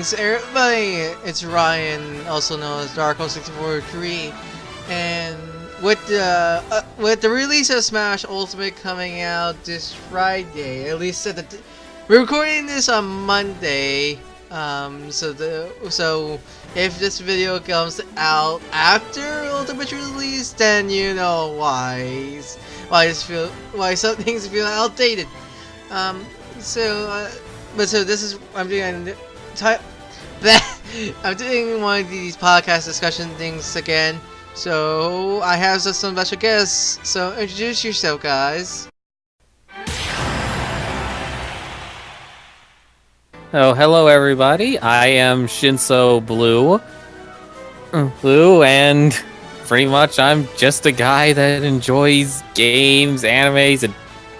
Greetings, everybody! It's Ryan, also known as Darkclaw 64 and with the release of Smash Ultimate coming out this Friday, at least we're recording this on Monday. So if this video comes out after Ultimate release, then you know why some things feel outdated. So this is I'm doing I'm doing one of these podcast discussion things again. So I have some special guests. So introduce yourself, guys. Oh, hello everybody. I am Shinso Blue, and pretty much I'm just a guy that enjoys games, animes, and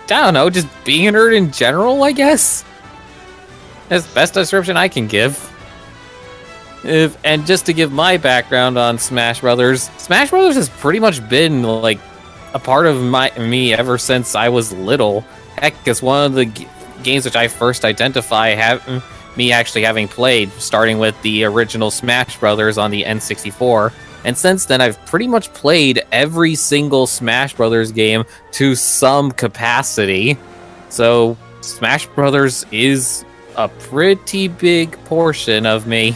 I don't know, just being a nerd in general, I guess. That's the best description I can give. And just to give my background on Smash Brothers, Smash Brothers has pretty much been like a part of me ever since I was little. Heck, it's one of the games which I first identify me actually having played, starting with the original Smash Brothers on the N64. And since then, I've pretty much played every single Smash Brothers game to some capacity. So Smash Brothers is a pretty big portion of me.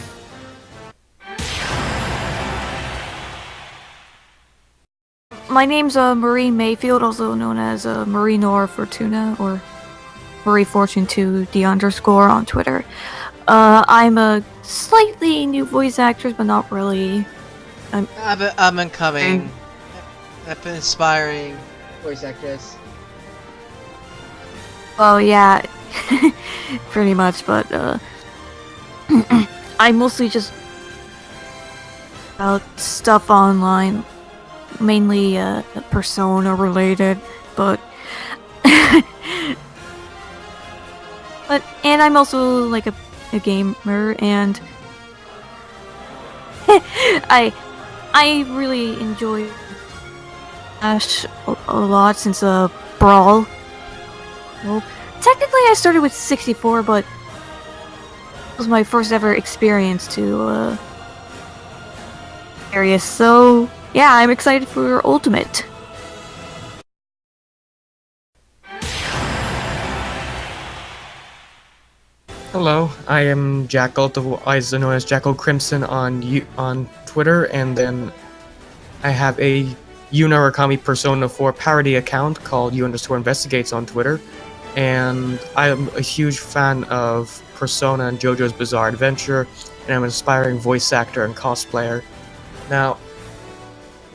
My name's Marie Mayfield, also known as Marie Nor Fortuna, or Marie Fortune 2 D_ on Twitter. I'm a slightly new voice actress, but not really. I'm incoming. I've been inspiring voice actress. Well, yeah, pretty much, but I mostly just about stuff online, mainly Persona related, but and I'm also like a gamer, and I really enjoy Smash a lot since Brawl. Well, technically I started with 64, but it was my first ever experience to area. So yeah, I'm excited for Ultimate. Hello, I am Jack otherwise known as Jackal Crimson on Twitter, and then I have a Unarakami Persona 4 parody account called U_investigates on Twitter, and I am a huge fan of Persona and JoJo's Bizarre Adventure, and I'm an aspiring voice actor and cosplayer. Now,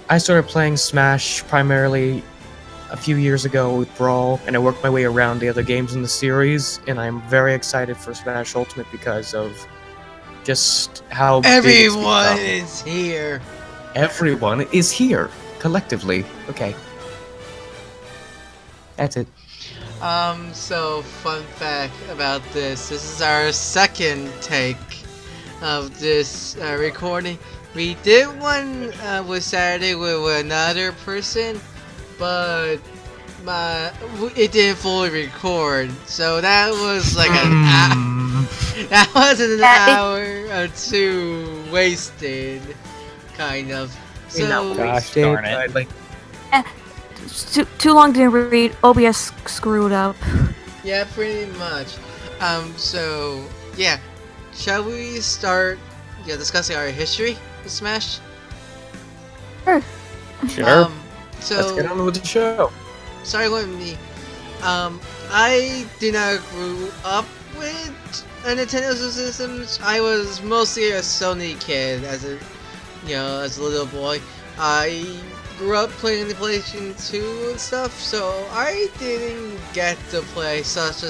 I started playing Smash primarily a few years ago with Brawl, and I worked my way around the other games in the series, and I'm very excited for Smash Ultimate because of just how Everyone is here. Everyone is here, collectively. Okay. That's it. So fun fact about this is our second take of this recording. We did one with Saturday with another person, but it didn't fully record, so that was like that was an hour or two wasted, kind of. So Gosh darn it. Like, Too long didn't read. OBS screwed up. yeah, pretty much. So yeah, shall we start discussing our history with Smash? Sure. Sure. So let's get on with the show. sorry with me. I did not grow up with a Nintendo system. I was mostly a Sony kid as a little boy. I grew up playing the PlayStation 2 and stuff, so I didn't get to play such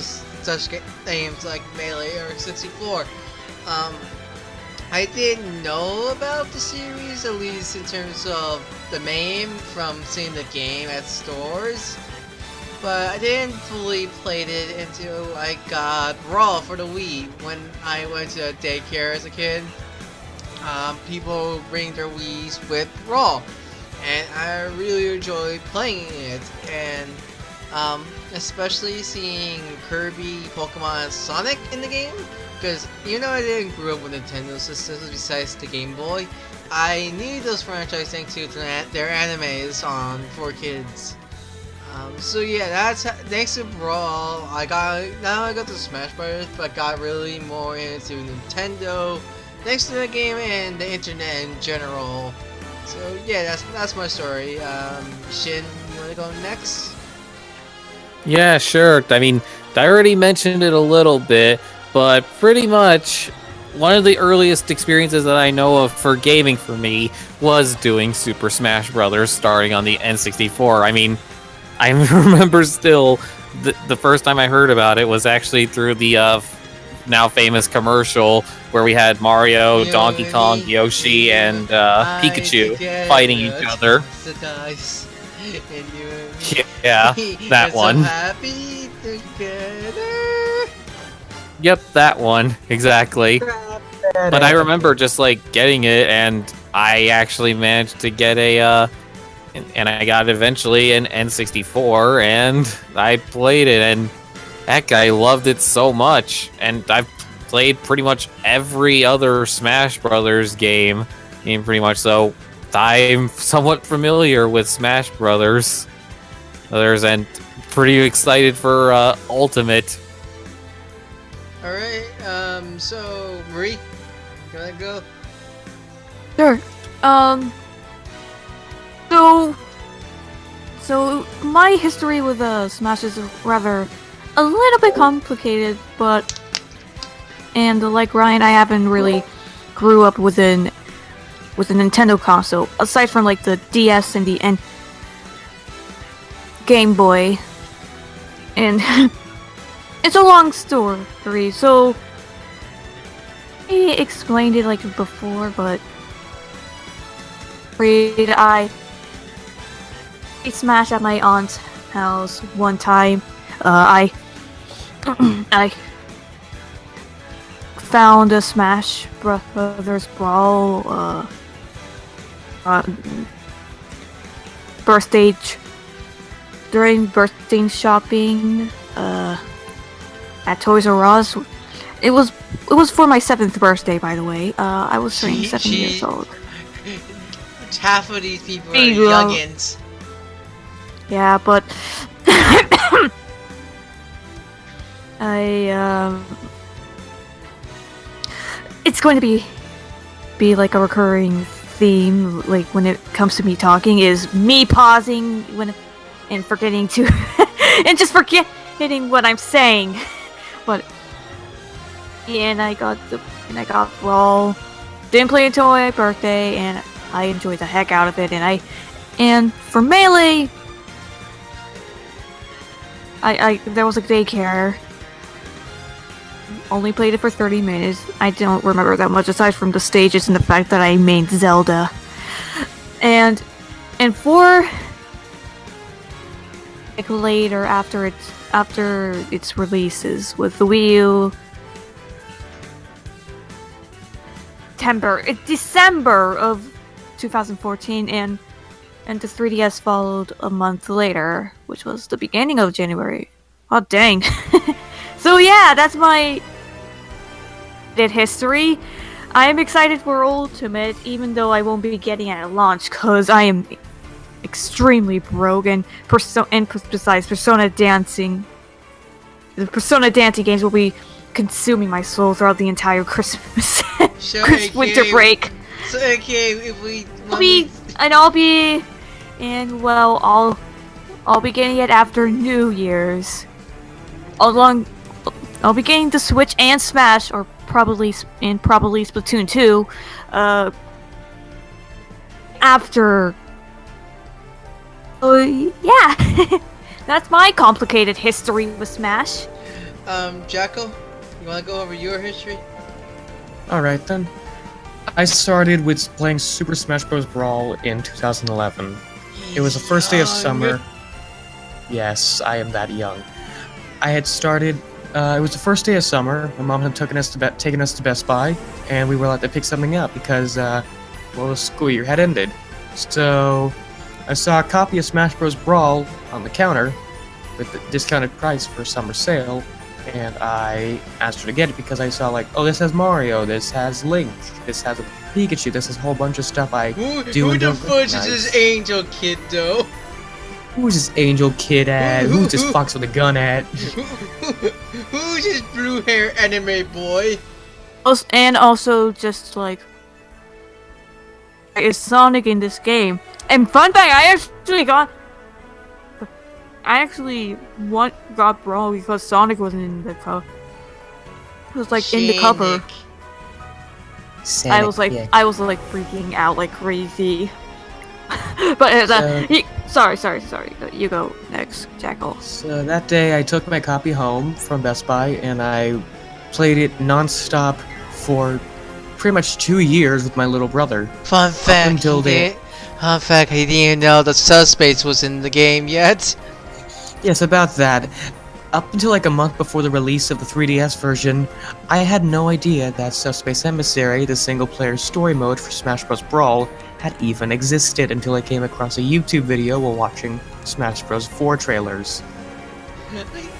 games like Melee or 64. I didn't know about the series, at least in terms of the name, from seeing the game at stores, but I didn't fully play it until I got Brawl for the Wii. When I went to daycare as a kid, people bring their Wiis with Brawl, and I really enjoyed playing it. And Especially seeing Kirby, Pokemon, and Sonic in the game. Because even though I didn't grow up with Nintendo systems besides the Game Boy, I knew those franchises thanks to their animes on 4Kids. So yeah, that's thanks to Brawl. I got the Smash Brothers, but got really more into Nintendo thanks to the game and the internet in general. So yeah, that's my story. Shin, you wanna go next? Yeah, sure. I mean, I already mentioned it a little bit, but pretty much one of the earliest experiences that I know of for gaming for me was doing Super Smash Brothers starting on the N64. I mean, I remember still the first time I heard about it was actually through the now famous commercial where we had Mario, Donkey Kong, Yoshi, and Pikachu fighting each other. Yeah, that one. So happy together. Yep, that one exactly. But I remember just like getting it, and I actually managed to get and I got eventually an N64, and I played it, and heck, I loved it so much. And I've played pretty much every other Smash Brothers game pretty much, so I'm somewhat familiar with Smash Brothers. And pretty excited for Ultimate. Alright, so Marie, you wanna go? Sure. So my history with Smash is rather a little bit complicated, and like Ryan, I haven't really grew up with a Nintendo console aside from like the DS and the Game Boy, and it's a long story. So I explained it like before, but I smashed at my aunt's house one time. I found a Smash Brothers Brawl during birthday shopping at Toys R Us. It was for my 7th birthday, by the way. I was turning 7 years old. Half of these people are youngins. Yeah, but it's going to be like a recurring theme, like when it comes to me talking, is me pausing and forgetting to and just forgetting what I'm saying. But and I got Brawl. Didn't play until my birthday, and I enjoyed the heck out of it. And for Melee, there was a daycare. Only played it for 30 minutes. I don't remember that much aside from the stages and the fact that I mained Zelda. And for like later after its releases with the Wii U, December of 2014, and the 3DS followed a month later, which was the beginning of January. Oh dang. So yeah, that's my history. I am excited for Ultimate, even though I won't be getting it at launch, because I am extremely broke, and besides Persona dancing, the Persona dancing games will be consuming my soul throughout the entire Christmas winter break. So okay, if we I'll be getting it after New Year's. I'll be getting the Switch and Smash, or probably Splatoon 2, after. Yeah, that's my complicated history with Smash. Jackal, you wanna go over your history? Alright then. I started with playing Super Smash Bros. Brawl in 2011. It was the first day of summer. Yes, I am that young. I had started. It was the first day of summer. My mom had taken us to Best Buy, and we were allowed to pick something up because, the school year had ended. So I saw a copy of Smash Bros. Brawl on the counter, with the discounted price for summer sale, and I asked her to get it because I saw like, oh, this has Mario, this has Link, this has a Pikachu, this is a whole bunch of stuff I Who do and the don't fudge is recognize. this angel kid though? Who's this angel kid at? Who's this fox with a gun at? Who's this blue hair anime boy? And also, just like, is Sonic in this game? And fun fact, I actually got Brawl because Sonic wasn't in the cover. It was like in the cover. I was like freaking out like crazy. But sorry. You go next, Jackal. So that day I took my copy home from Best Buy and I played it non-stop for pretty much 2 years with my little brother. Fun fact, he didn't know the Subspace was in the game yet. Yes, about that. Up until like a month before the release of the 3DS version, I had no idea that Subspace Emissary, the single-player story mode for Smash Bros. Brawl, had even existed until I came across a YouTube video while watching Smash Bros. 4 trailers.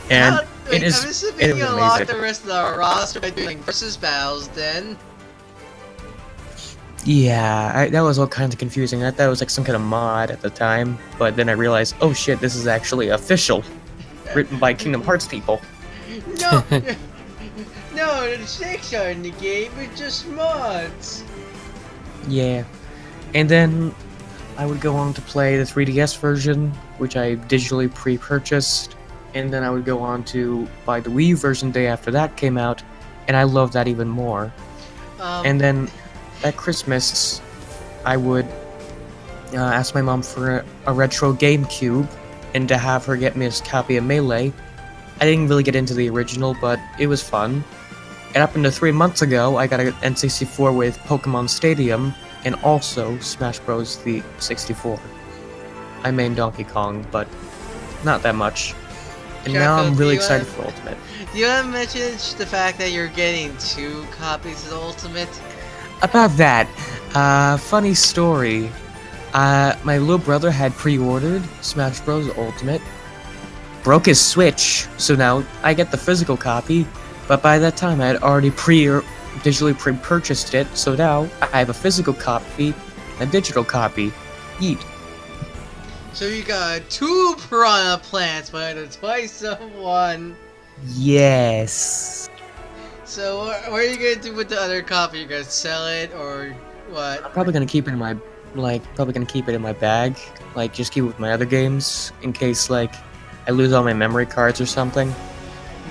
And it is I'm assuming you amazing. unlock the rest of the roster by doing versus battles then. Yeah, that was all kinds of confusing. I thought it was like some kind of mod at the time, but then I realized, oh shit, this is actually official, written by Kingdom Hearts people. No, no, the stakes are in the game, it's just mods. Yeah, and then I would go on to play the 3DS version, which I digitally pre-purchased, and then I would go on to buy the Wii U version day after that came out, and I loved that even more. And then at Christmas, I would ask my mom for a retro GameCube, and to have her get me a copy of Melee. I didn't really get into the original, but it was fun. And up until 3 months ago, I got an N64 with Pokemon Stadium, and also Smash Bros. The 64. I main Donkey Kong, but not that much. And now I'm really excited for Ultimate. Do you want to mention the fact that you're getting 2 copies of Ultimate? About that, funny story. My little brother had pre-ordered Smash Bros. Ultimate, broke his Switch, so now I get the physical copy, but by that time I had already digitally pre-purchased it, so now I have a physical copy and a digital copy. Yeet. So you got 2 piranha plants, but it's twice of one. Yes. So what are you gonna do with the other copy? You gonna sell it or what? I'm probably gonna keep it in my bag, like just keep it with my other games in case like I lose all my memory cards or something.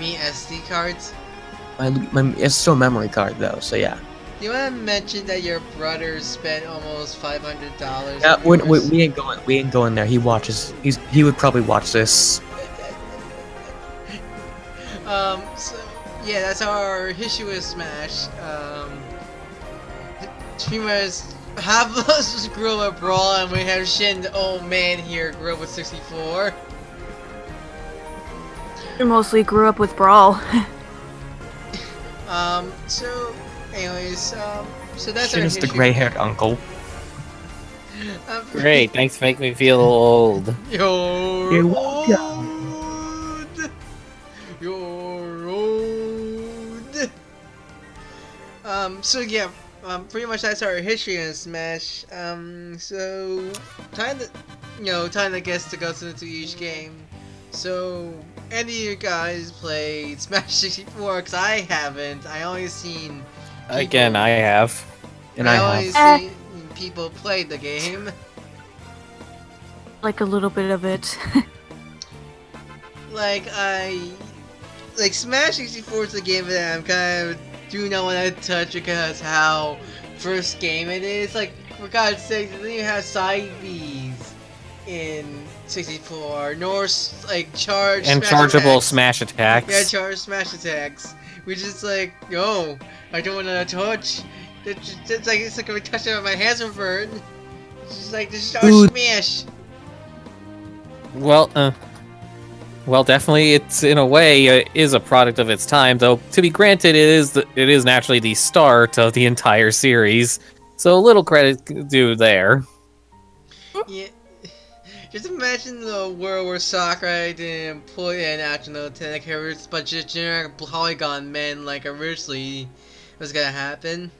Me SD cards? It's still a memory card though, so yeah. Do you want to mention that your brother spent almost $500? Yeah, we ain't going there. He would probably watch this. So yeah, that's our history with Smash. Pretty much half of us just grew up with Brawl, and we have Shin, the old man here, grew up with 64. I mostly grew up with Brawl. So, anyways, so that's Shin our is the history. gray-haired uncle. Great, thanks for making me feel old. You're You're old. welcome. You're old. So yeah, pretty much that's our history in Smash. So time to guess to go into each game. So, any of you guys played Smash 64? Because I haven't. I only seen people, Again, I have. And I only have. seen people play the game. Like a little bit of it. Like Smash 64 is a game that I'm kind of do not want to touch because how first game it is. Like, for God's sake, they didn't even have side Bs in 64, nor like And smash chargeable attacks. smash attacks. Yeah, charge smash attacks. Which is like, yo, I don't want to touch. It's like if I touch it, my hands will burn. It's just like this is our Ooh. smash. Well, definitely, it's in a way is a product of its time. Though, to be granted, it is naturally the start of the entire series. So, a little credit due there. Yeah, Just imagine the world where Sakurai didn't put in actual Lieutenant characters, but just generic polygon men like originally was gonna happen.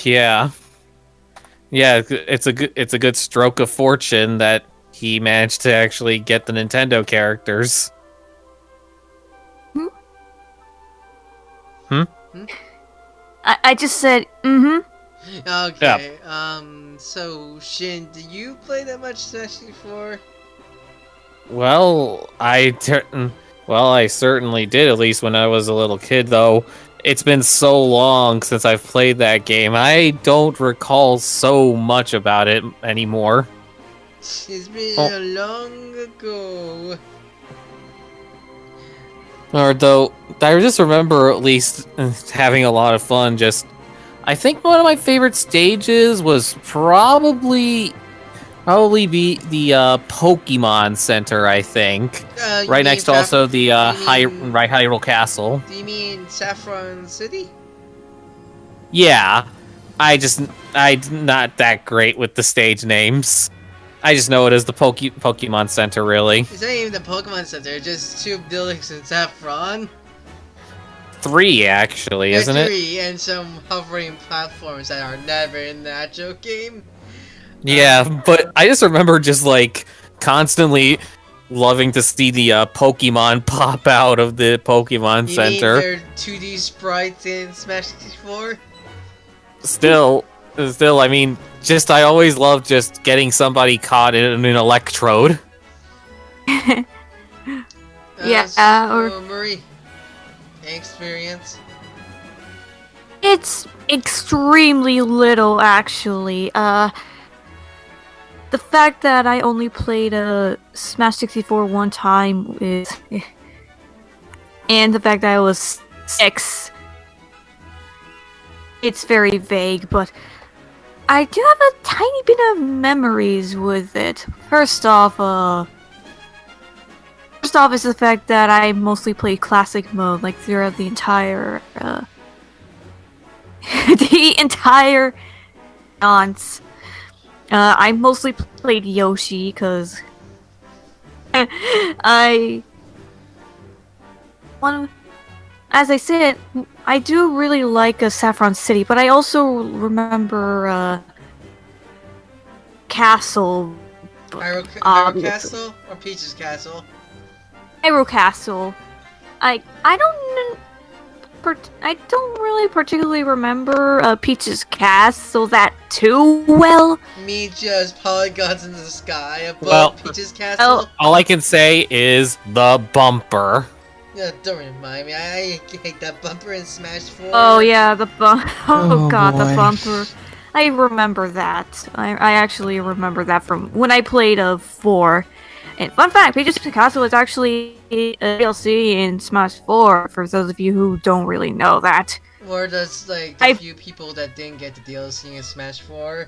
Yeah. Yeah, it's a good stroke of fortune that he managed to actually get the Nintendo characters. I just said, mm-hmm. Okay, so Shin, do you play that much Smash before? Well, I certainly did, at least when I was a little kid, though. It's been so long since I've played that game. I don't recall so much about it anymore. It's been Oh. long ago. Or though, I just remember at least having a lot of fun. I think one of my favorite stages was probably be the Pokemon Center. I think You right mean next to also the you mean- Hyrule Castle. Do you mean Saffron City? Yeah, I'm not that great with the stage names. I just know it as the Pokemon Center, really. It's not even the Pokemon Center, just 2 buildings in Saffron. 3, actually, isn't it? 3, and some hovering platforms that are never in the actual game. Yeah, but I just remember just, constantly loving to see the Pokemon pop out of the Pokemon You Center. mean they're 2D sprites in Smash 64? Still, I mean, I always loved just getting somebody caught in an electrode. Yeah, So, Marie, experience? It's extremely little, actually. The fact that I only played Smash 64 one time is... and the fact that I was 6... It's very vague, but I do have a tiny bit of memories with it. First off is the fact that I mostly played classic mode, throughout the entire dance. I mostly played Yoshi because as I said, I do really like Saffron City, but I also remember Castle. Hyrule Castle or Peach's Castle? Hyrule Castle. I don't really particularly remember Peach's Castle that too well. Me just polygons in the sky above Well- Peach's Castle? All I can say is the bumper. Yeah, don't remind me. I hate that bumper in Smash 4. Oh yeah, the bumper. Oh, God, the boy. bumper. I remember that. I actually remember that from when I played 4. And fun fact, Peach's Castle was actually a DLC in Smash 4, for those of you who don't really know that. Or just the few people that didn't get the DLC in Smash 4.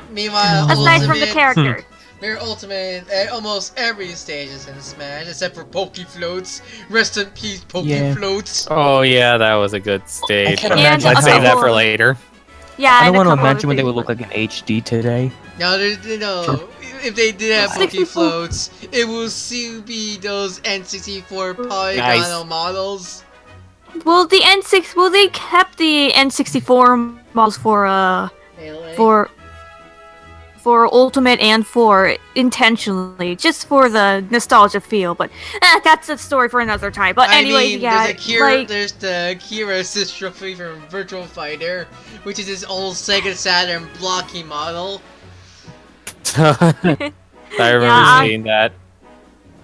Meanwhile, Aside from the Ultimate, character. their Ultimate, almost every stage is in Smash, except for Poke Floats. Rest in peace, Poke Yeah. Floats. Oh yeah, that was a good stage. can't but imagine Let's a save that couple for of- later. Yeah, I and don't a want to couple imagine other what they would things. look like in HD today. Now, if they did have Poke 64. Floats, it will still be those N64 polygonal models. Well, they kept the N64 models Melee. for Ultimate and 4 intentionally, just for the nostalgia feel. But that's a story for another time. But anyway, yeah, there's the Kira Assist Trophy from Virtual Fighter, which is his old Sega Saturn blocky model. I remember Yeah, seeing that.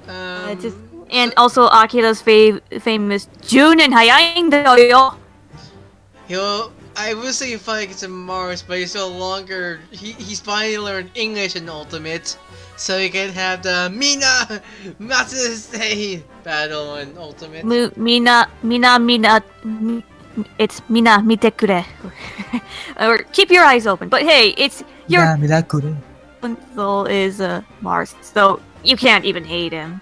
and also Akira's famous Junin Hayaindoyo. I will say he finally gets to Mars, but he's no longer. He's finally learned English in Ultimate, so he can have the Mina Matsuse battle in Ultimate. Mina, it's Mina Mitekure. Or keep your eyes open. But hey, it's your Yeah, that could. console is Mars, so you can't even hate him.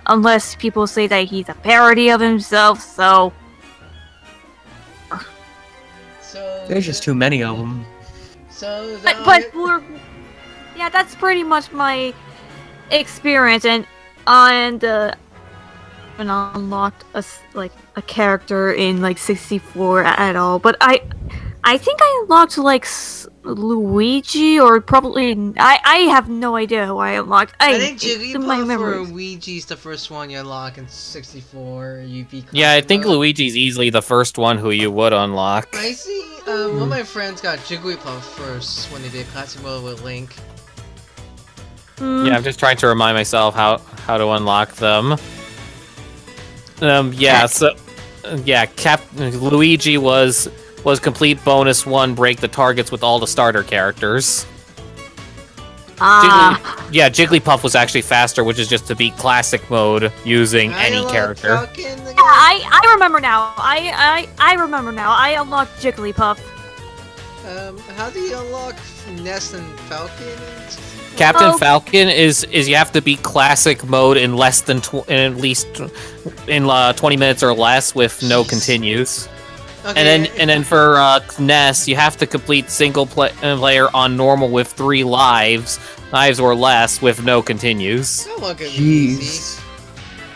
Unless people say that he's a parody of himself, so... So There's just too many of them. So But for... yeah, that's pretty much my experience, and when I unlocked a character in like 64 at all, but I think I unlocked like Luigi, or probably I have no idea who I unlocked. I think my Jigglypuff or memories. Luigi's the first one you unlock in 64. You beat Yeah, I classic think mode. Luigi's easily the first one who you would unlock. I see. One of my friends got Jigglypuff first when they did classic mode with Link. Yeah, I'm just trying to remind myself how to unlock them. Luigi was complete bonus 1, break the targets with all the starter characters. Jigglypuff was actually faster, which is just to beat classic mode using any character. Falcon, the Yeah, guy. I remember now. I remember now. I unlocked Jigglypuff. How do you unlock Ness and Falcon? Captain Oh. Falcon is you have to beat classic mode in less than 20 minutes or less with no Jeez. continues. Okay, And then for Ness, you have to complete single player on normal with 3 lives or less with no continues. that one could be easy.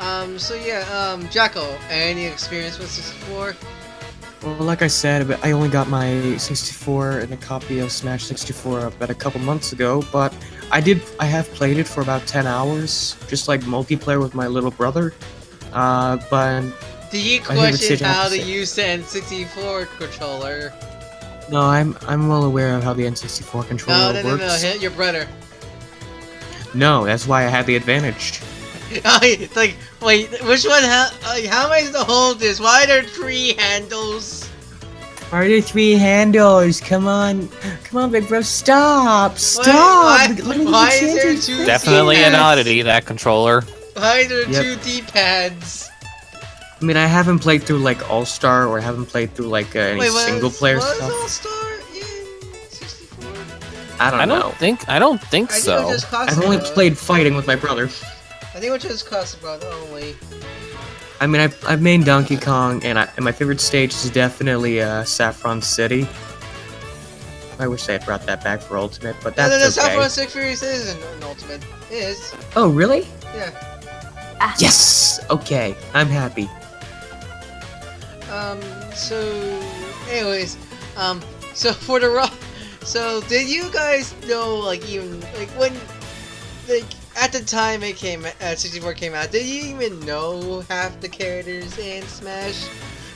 Jeez. So yeah, Jacko, any experience with 64? Well, like I said, I only got my 64 and a copy of Smash 64 about a couple months ago, but I have played it for about 10 hours, just like multiplayer with my little brother. But Do you I think question it's how to opposite. use the N64 controller? no, I'm well aware of how the N64 controller No, works. hit your brother. No, that's why I had the advantage. It's like, wait, which one? How am I supposed to hold this? Why are there 3 handles? Are there 3 handles? Come on, big bro, stop! Why is there 2 Definitely an D-pads? oddity, that controller. Why are there Yep. 2 D-pads? I mean, I haven't played through like All Star or haven't played through like any Wait, single player was stuff. All-Star in 64? I don't I know. don't think I think it so. was just classic I've only mode. played fighting with my brother. I think it was just classic mode only. I mean, I've made Donkey Kong, and my favorite stage is definitely Saffron City. I wish they had brought that back for Ultimate, but No, that's okay. Saffron Six Furious is an Ultimate. It is. Oh, really? Yeah. Yes! Okay, I'm happy. So, anyways, so for the so did you guys know, like, even, like, when, like, at the time 64 came out, did you even know half the characters in Smash?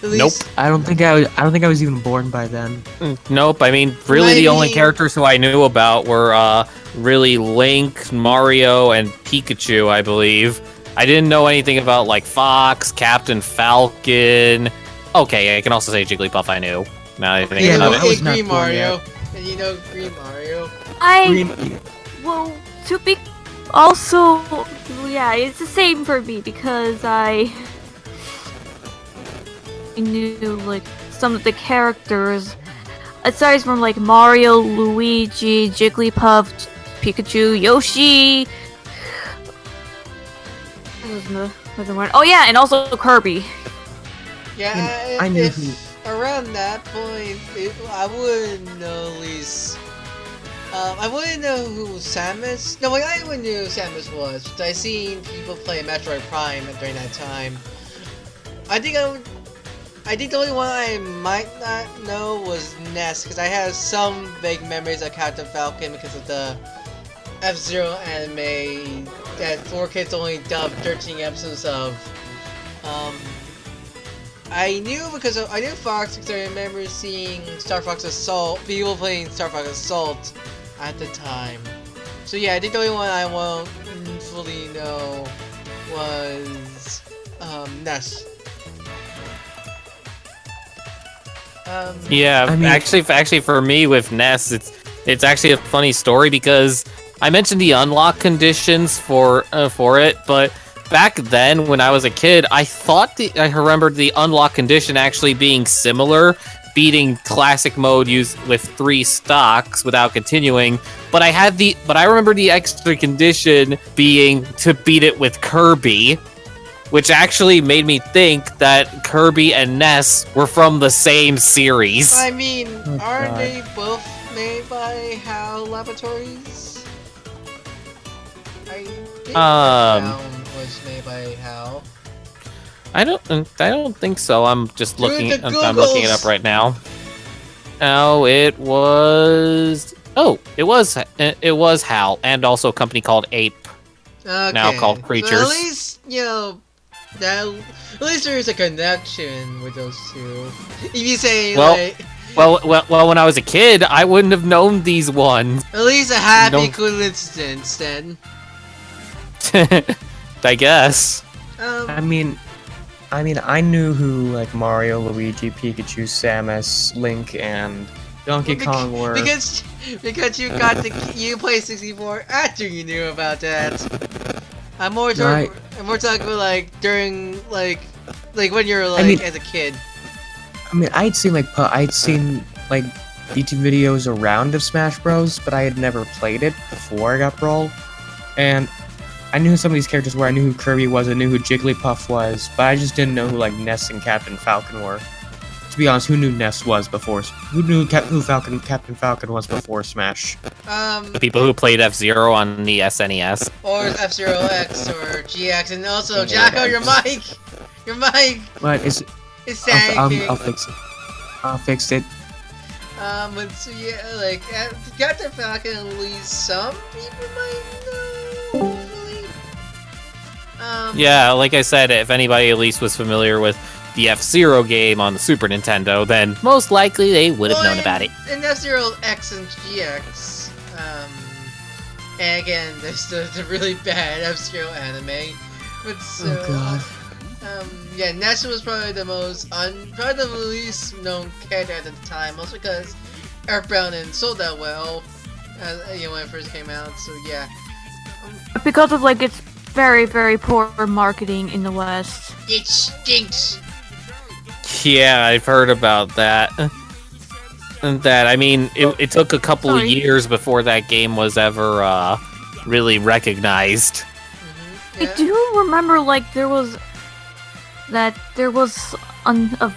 At Nope. least- I don't think I was even born by then. Nope. I mean, really, the only Maybe- characters who I knew about were really Link, Mario, and Pikachu, I believe. I didn't know anything about like Fox, Captain Falcon. Okay, I can also say Jigglypuff. I knew. Now I think Yeah, about no, it. I was not Green born Mario. And you know Green Mario. Well, to be also, yeah, it's the same for me because I knew like some of the characters, aside from like Mario, Luigi, Jigglypuff, Pikachu, Yoshi. What was the other one? Oh yeah, and also Kirby. Yeah, I knew if around that point, I wouldn't know at least. I wouldn't know who Samus. No, wait, I even knew who Samus was. But I seen people play Metroid Prime during that time. I think the only one I might not know was Ness, because I have some vague memories of Captain Falcon because of the F-Zero anime that 4Kids only dubbed 13 episodes of. I knew I knew Fox because I remember seeing Star Fox Assault, people playing Star Fox Assault at the time. So yeah, I think the only one I won't fully know was Ness. Yeah, I mean- actually, for me with Ness, it's actually a funny story because I mentioned the unlock conditions for it, but back then when I was a kid, I remembered the unlock condition actually being similar, beating classic mode used with 3 stocks without continuing. But I remember the extra condition being to beat it with Kirby, which actually made me think that Kirby and Ness were from the same series. I mean, Oh, aren't God. they both made by HAL Laboratories? I think Earthbound was made by Hal. I don't think so. I'm just Doing looking. the I'm looking it Googles! up right now. Oh, it was. Oh, it was HAL, and also a company called Ape. Okay. Now called So Creatures. at least, at least there's a connection with those two. If you say, Well, when I was a kid, I wouldn't have known these ones. at least a happy Don't- coincidence then. I guess. I mean, I knew who like Mario, Luigi, Pikachu, Samus, Link, and Donkey Kong were. Because you played 64 after you knew about that. I'm more talking about like during like when you're like as a kid. I mean, I'd seen like YouTube videos around of Smash Bros, but I had never played it before I got Brawl, and I knew who some of these characters were. I knew who Kirby was. I knew who Jigglypuff was, but I just didn't know who like Ness and Captain Falcon were. To be honest, who knew Ness was before? Who knew Captain Falcon was before Smash? The people who played F-Zero on the SNES. Or F-Zero X or GX, and also Jacko, your mic. What is? It's sagging. I'll fix it. I'll fix it. But so yeah, like Captain Falcon, at least some people might know. Hopefully. Yeah, like I said, if anybody at least was familiar with the F-Zero game on the Super Nintendo, then most likely they would have known about it. In F-Zero X and GX, and again, there's the really bad F-Zero anime, but so, yeah, Ness was probably the probably the least known character at the time, also because Earthbound didn't sold that well, when it first came out. So yeah, Because of like its very, very poor marketing in the West. it stinks. Yeah, I've heard about that. I mean, it took a couple of years before that game was ever really recognized. Yeah. I do remember like there was a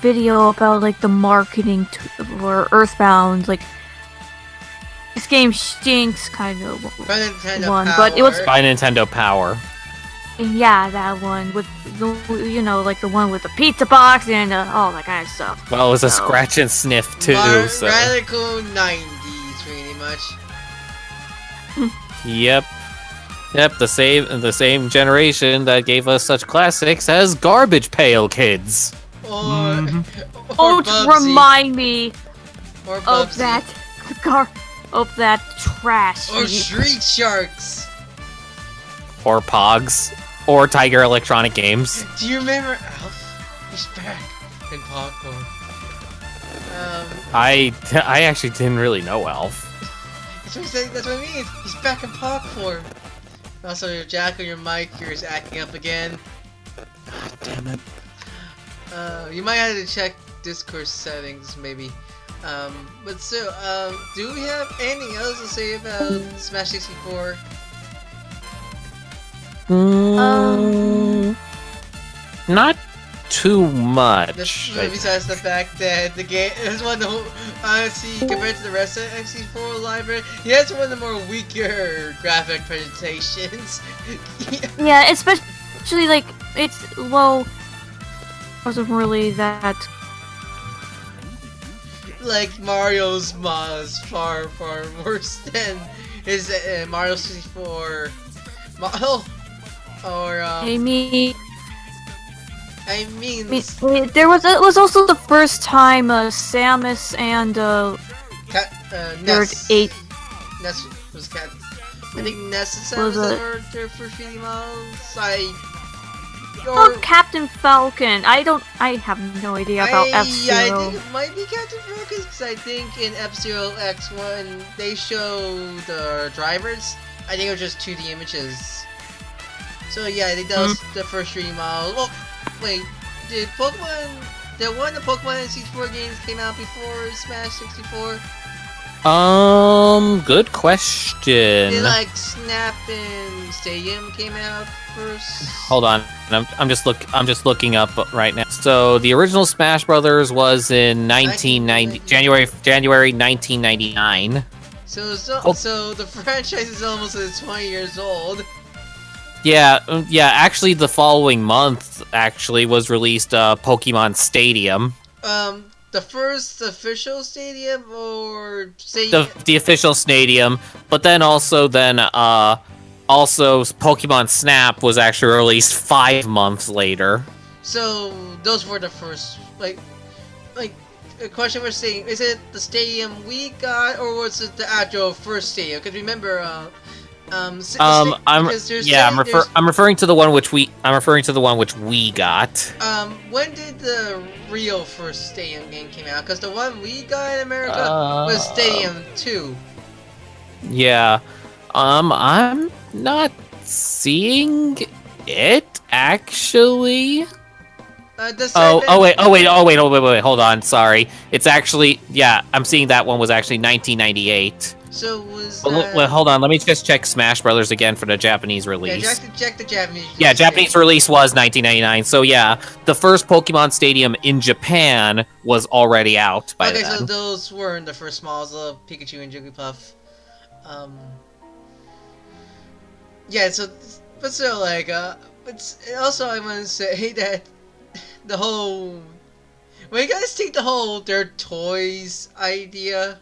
video about like the marketing for Earthbound, like this game stinks kind of By Nintendo one, Power. but it was By Nintendo Power. yeah, that one with the like the one with the pizza box and all that kind of stuff. Well, it was a So- scratch and sniff too. So. Radical 90s, pretty much. Yep, the same generation that gave us such classics as Garbage Pail Kids. Or, Don't Bubsy. remind me Or of Bubsy. that trash. Or Street Sharks. Or Pogs. Or Tiger Electronic Games. Do you remember Alf? He's back in Popcorn. I actually didn't really know Elf. That's what I mean. He's back in Popcorn. Also, your Jack on your mic, yours acting up again. Damn it. You might have to check Discord settings, maybe. But so, do we have anything else to say about Smash 64? Not too much. Besides the fact that the game is one of the honestly, compared to the rest of the X64 library, he has one of the more weaker graphic presentations. Yeah, especially like it's wasn't really that. Like Mario's mod is far worse than his Mario 64 model. Or I mean, it was also the first time Samus and Ness. 8 Ness was cat. I think Ness and Was Samus it- were their first 3D models. Oh, Captain Falcon. I have no idea about I F-Zero. think it might be Captain Falcon because I think in F-Zero X when they show the drivers, I think it was just 2D images. So yeah, I think that was the first 3D model. Oh, wait, did one of the Pokemon N64 games came out before Smash 64? Good question. Did like Snap and Stadium came out first? Hold on, I'm just looking up right now. So the original Smash Brothers was in 1990 January 1999. So the franchise is almost 20 years old. Yeah, actually, the following month actually was released Pokemon Stadium. The first official stadium or stadium? The official stadium, but then also Pokemon Snap was actually released 5 months later. So those were the first, like a question we're saying, is it the stadium we got, or was it the actual first stadium? Because remember, I'm referring to the one which we got. When did the real first stadium game came out? Because the one we got in America was Stadium 2. Yeah, I'm not seeing it actually. Wait, hold on, sorry. It's actually, I'm seeing that one was actually 1998. So was Well, hold on, let me just check Smash Brothers again for the Japanese release. Yeah, check the Japanese release. Yeah, Japanese release was 1999, so yeah, the first Pokemon Stadium in Japan was already out by then. Okay, so those weren't the first models of Pikachu and Jigglypuff. Yeah, so, but still, like, but also I want to say that the whole, when you guys take the whole their toys idea,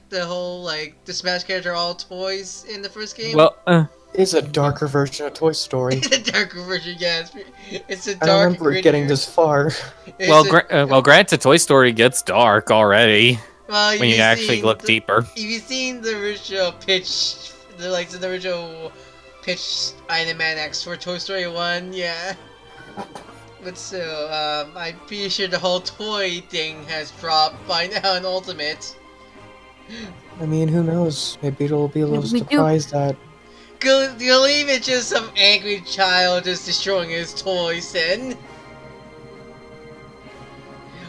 the whole, like, the Smash characters are all toys in the first game. Well, It's a darker version of Toy Story. It's a darker version, yeah. It's a dark. I don't remember getting this far. Granted, Toy Story gets dark already Well, when you actually look deeper. If you've seen the original pitch, the original pitch Animaniacs for Toy Story 1, yeah. But still, I'm pretty sure the whole toy thing has dropped by now in Ultimate. I mean, who knows? Maybe it'll be a little surprised that... You'll leave it just some angry child just destroying his toys then.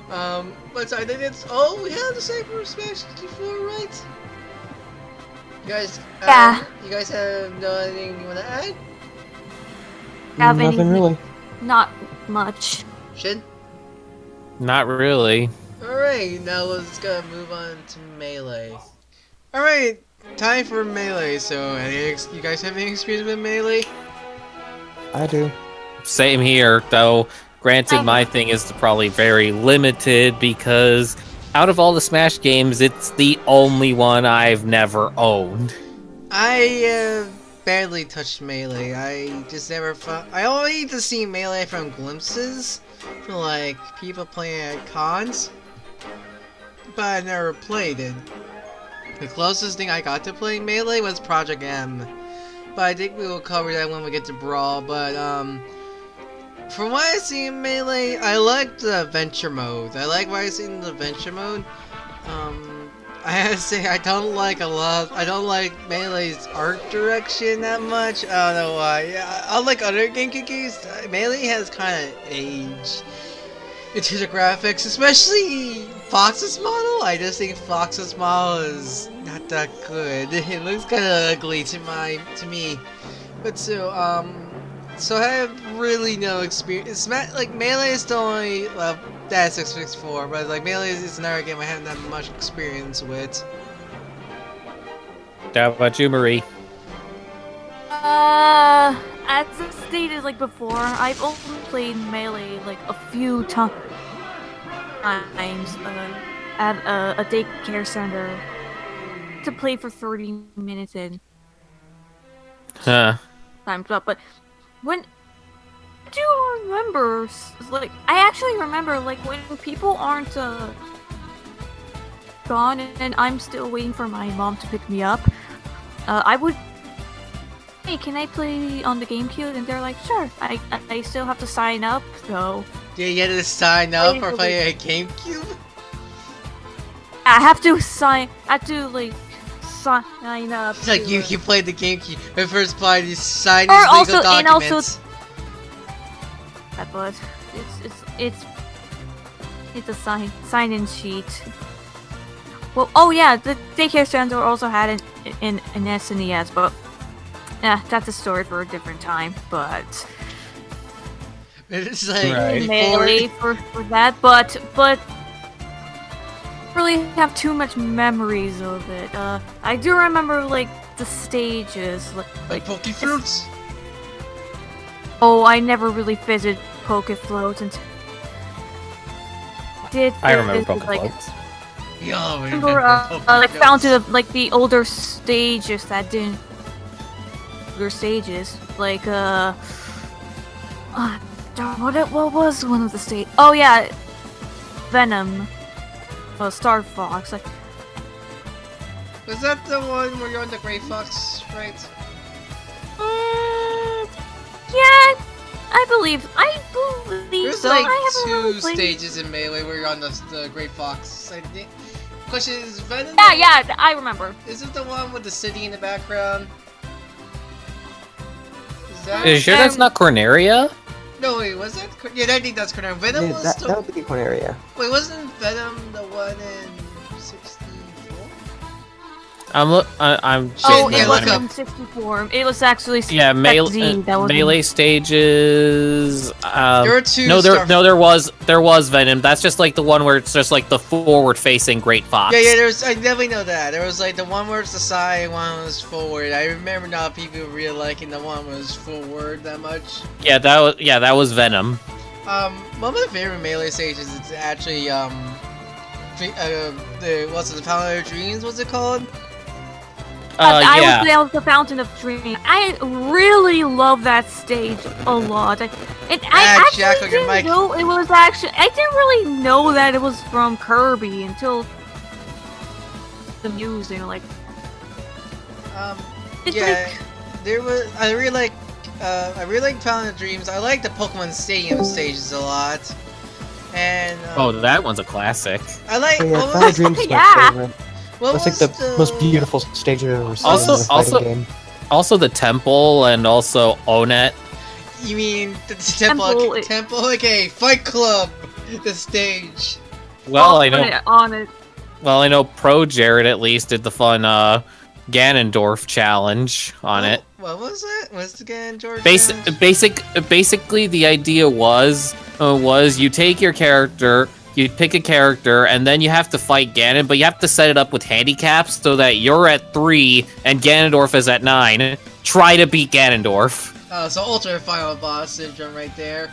But I think it's... Oh, we have the same for Smash 64, right? You guys... Yeah. You guys have anything you want to add? Have Nothing anything- really. Not much. Shin? Not really. Alright, now let's go move on to Melee. Alright, time for Melee. So, you guys have any experience with Melee? I do. Same here, though. Granted, my thing is probably very limited because out of all the Smash games, it's the only one I've never owned. I barely touched Melee. I just never found... I only just see Melee from glimpses, from like people playing at cons, but I never played it. The closest thing I got to playing Melee was Project M, but I think we will cover that when we get to Brawl. But from what I see in Melee, I like the adventure mode. I like what I see in the adventure mode. I have to say I don't like Melee's art direction that much. I don't know why. Unlike other GameCube games, Melee has kind of aged into the graphics, especially Fox's model. I just think Fox's model is not that good. It looks kind of ugly to me. But still, so I have really no experience. It's not, like, Melee is still only, well, that's 664, but like Melee is another game I haven't that much experience with. How about you, Marie? As stated like before, I've only played Melee like a few times at a daycare center to play for 30 minutes in. Huh. Time's up, but when I do remember, like, I actually remember, like, when people aren't gone and I'm still waiting for my mom to pick me up, I would, hey, can I play on the GameCube? And they're like, sure. I still have to sign up, so. Yeah, you had to sign up for playing a GameCube? I have to sign up. It's like you played the GameCube, but first by you sign Or these also- legal and also- documents. But it's a sign-in sheet. Well, oh yeah, the daycare center also had an SNES, but that's a story for a different time. But It's like Right. Melee for that, but really have too much memories of it. I do remember like the stages, like Poke Fruits. Oh, I never really visited Poke Floats until did I remember visit, Poke like, Floats. We all remember Pokemon like Notes. Fountain of like the older stages that didn't older stages like what was one of the state? Oh yeah, Venom, Star Fox. Like Was that the one where you're on the Gray Fox, right? yeah, I believe There's so. like I haven't two really played- stages in Melee where you're on the Gray Fox, I think. Question is Venom? Yeah, I remember. Is it the one with the city in the background? Is that? Are you sure that's not Corneria? No, wait, was it? Yeah, I think that's correct. Venom Yeah, was that, the. that would be Corneria. Wait, wasn't Venom the one in 64? I'm Shit, Oh, yeah, it look was up. in 64. It was actually Yeah, Z that was melee stages. There were two. No, Star- there was Venom. That's just like the one where it's just like the forward-facing Great Fox. Yeah, there's. I definitely know that. There was like the one where it's the side, one was forward. I remember not people really liking the one was forward that much. That was Venom. One of my favorite Melee stages is actually the Fountain of Dreams. What's it called? I was the Fountain of Dreams. I really love that stage a lot. I actually Jack, your didn't mic. know it was actually. I didn't really know that it was from Kirby until the news. You know, like it's Yeah, like there was. I really like Fountain of Dreams. I like the Pokemon Stadium stages a lot. And That one's a classic. I like. Oh, yeah, what Fountain of was, Dreams is my Yeah. favorite. what That's like was the most beautiful stage I've ever seen Also- in a fighting also- game. Also the Temple and also Onet. You mean the Temple, Temple? Okay, Fight Club, the stage. Well, I know. on it. Well, I know Pro Jared at least did the fun Ganondorf challenge on it. What was it? What's the Ganondorf? challenge? Basically, the idea was you take your character, you pick a character, and then you have to fight Ganon, but you have to set it up with handicaps so that you're at 3 and Ganondorf is at 9. Try to beat Ganondorf. So Ultra Final Boss syndrome right there.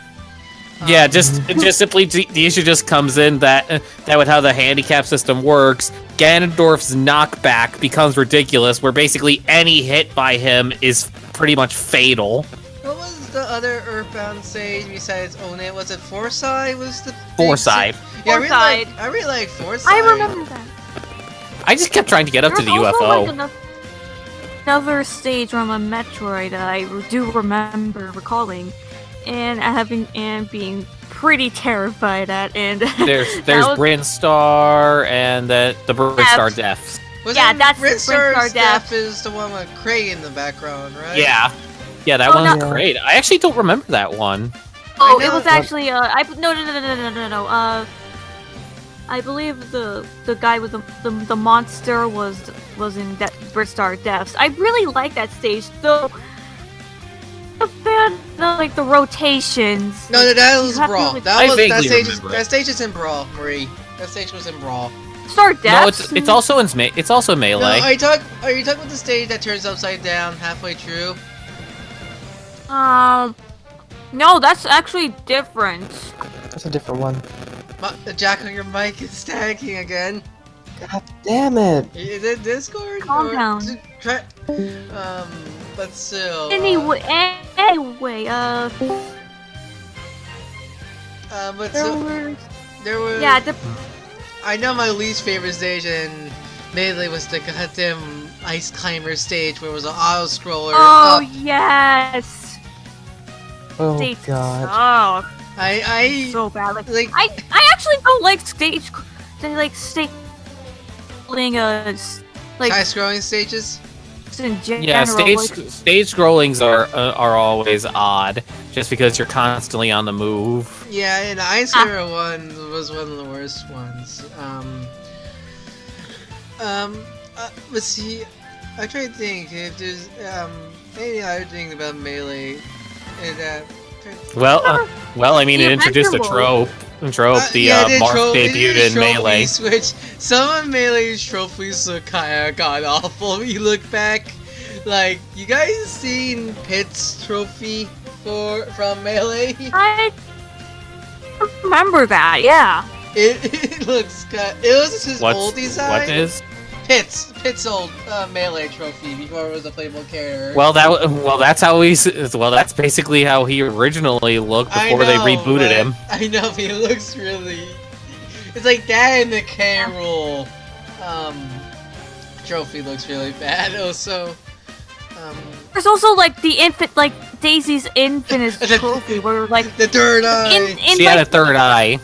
Yeah, just simply the issue just comes in that with how the handicap system works, Ganondorf's knockback becomes ridiculous, where basically any hit by him is pretty much fatal. What was the other Earthbound stage besides Onet? Was it Forsyth? Was the big Forsyth. Yeah, Forsyth. I really like Forsyth. I remember that. I just kept trying to get up to the There's also, UFO. like, another stage from a Metroid I do remember recalling, and being pretty terrified at, and There's that was- Brinstar and the Brinstar Deaths. Wasn't that's the Brinstar's Brinstar Death Death. is the one with Cray in the background, right? Yeah, that Oh, one's no. great. I actually don't remember that one. Oh, I it know- was actually no. I believe the guy with the monster was in that Brinstar Deaths. I really like that stage, though. The fan, like the rotations. No, that was You have to Brawl. like- I vaguely That remember it. stage is in Brawl, Marie. That stage was in Brawl. Star No, Deaths. it's also No, melee. are you talking about the stage that turns upside down halfway through? No, that's actually different. That's a different one. Jack, your mic is stacking again. God damn it! Is it Discord? Calm or- down. Try, but still. Anyway, But there so, were there was. yeah, I know my least favorite stage in Melee was the goddamn Ice Climber stage where it was an auto scroller. oh yes. Oh They god. suck I so bad. like. I actually don't like stage like High scrolling stages. in general. Yeah, stage like- stage scrollings are always odd, just because you're constantly on the move. Yeah, and the Ice Climber one was one of the worst ones. Let's see. I'm trying to think if there's maybe other thing about Melee is that. Well, I mean, The it introduced a Invincible. trope. The they Marth they debuted did in Melee. trophies, which some of Melee's trophies look kinda god awful when you look back. Like, you guys seen Pit's trophy? from Melee. I remember that. Yeah. It looks good. It was his What's old design. what is? Pit's old Melee trophy before it was a playable character. That's basically how he originally looked I before they know, rebooted but him. I know, but he looks really. It's like that and the K Rool trophy looks really bad. Also, There's also like the Daisy's Infinite trophy, where like the third eye. in She had a third eye.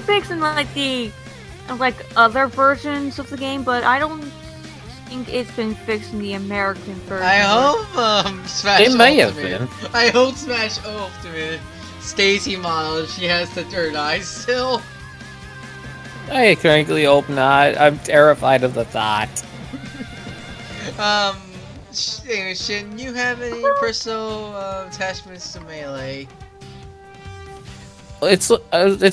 fixing like the other versions of the game, but I don't think it's been fixed in the American version. I hope Smash It may have Ultimate. been. I hope Smash Ultimate Stacy model. She has the third eye still. I frankly hope not. I'm terrified of the thought. Anyway, Shin, you have any personal attachments to Melee? It's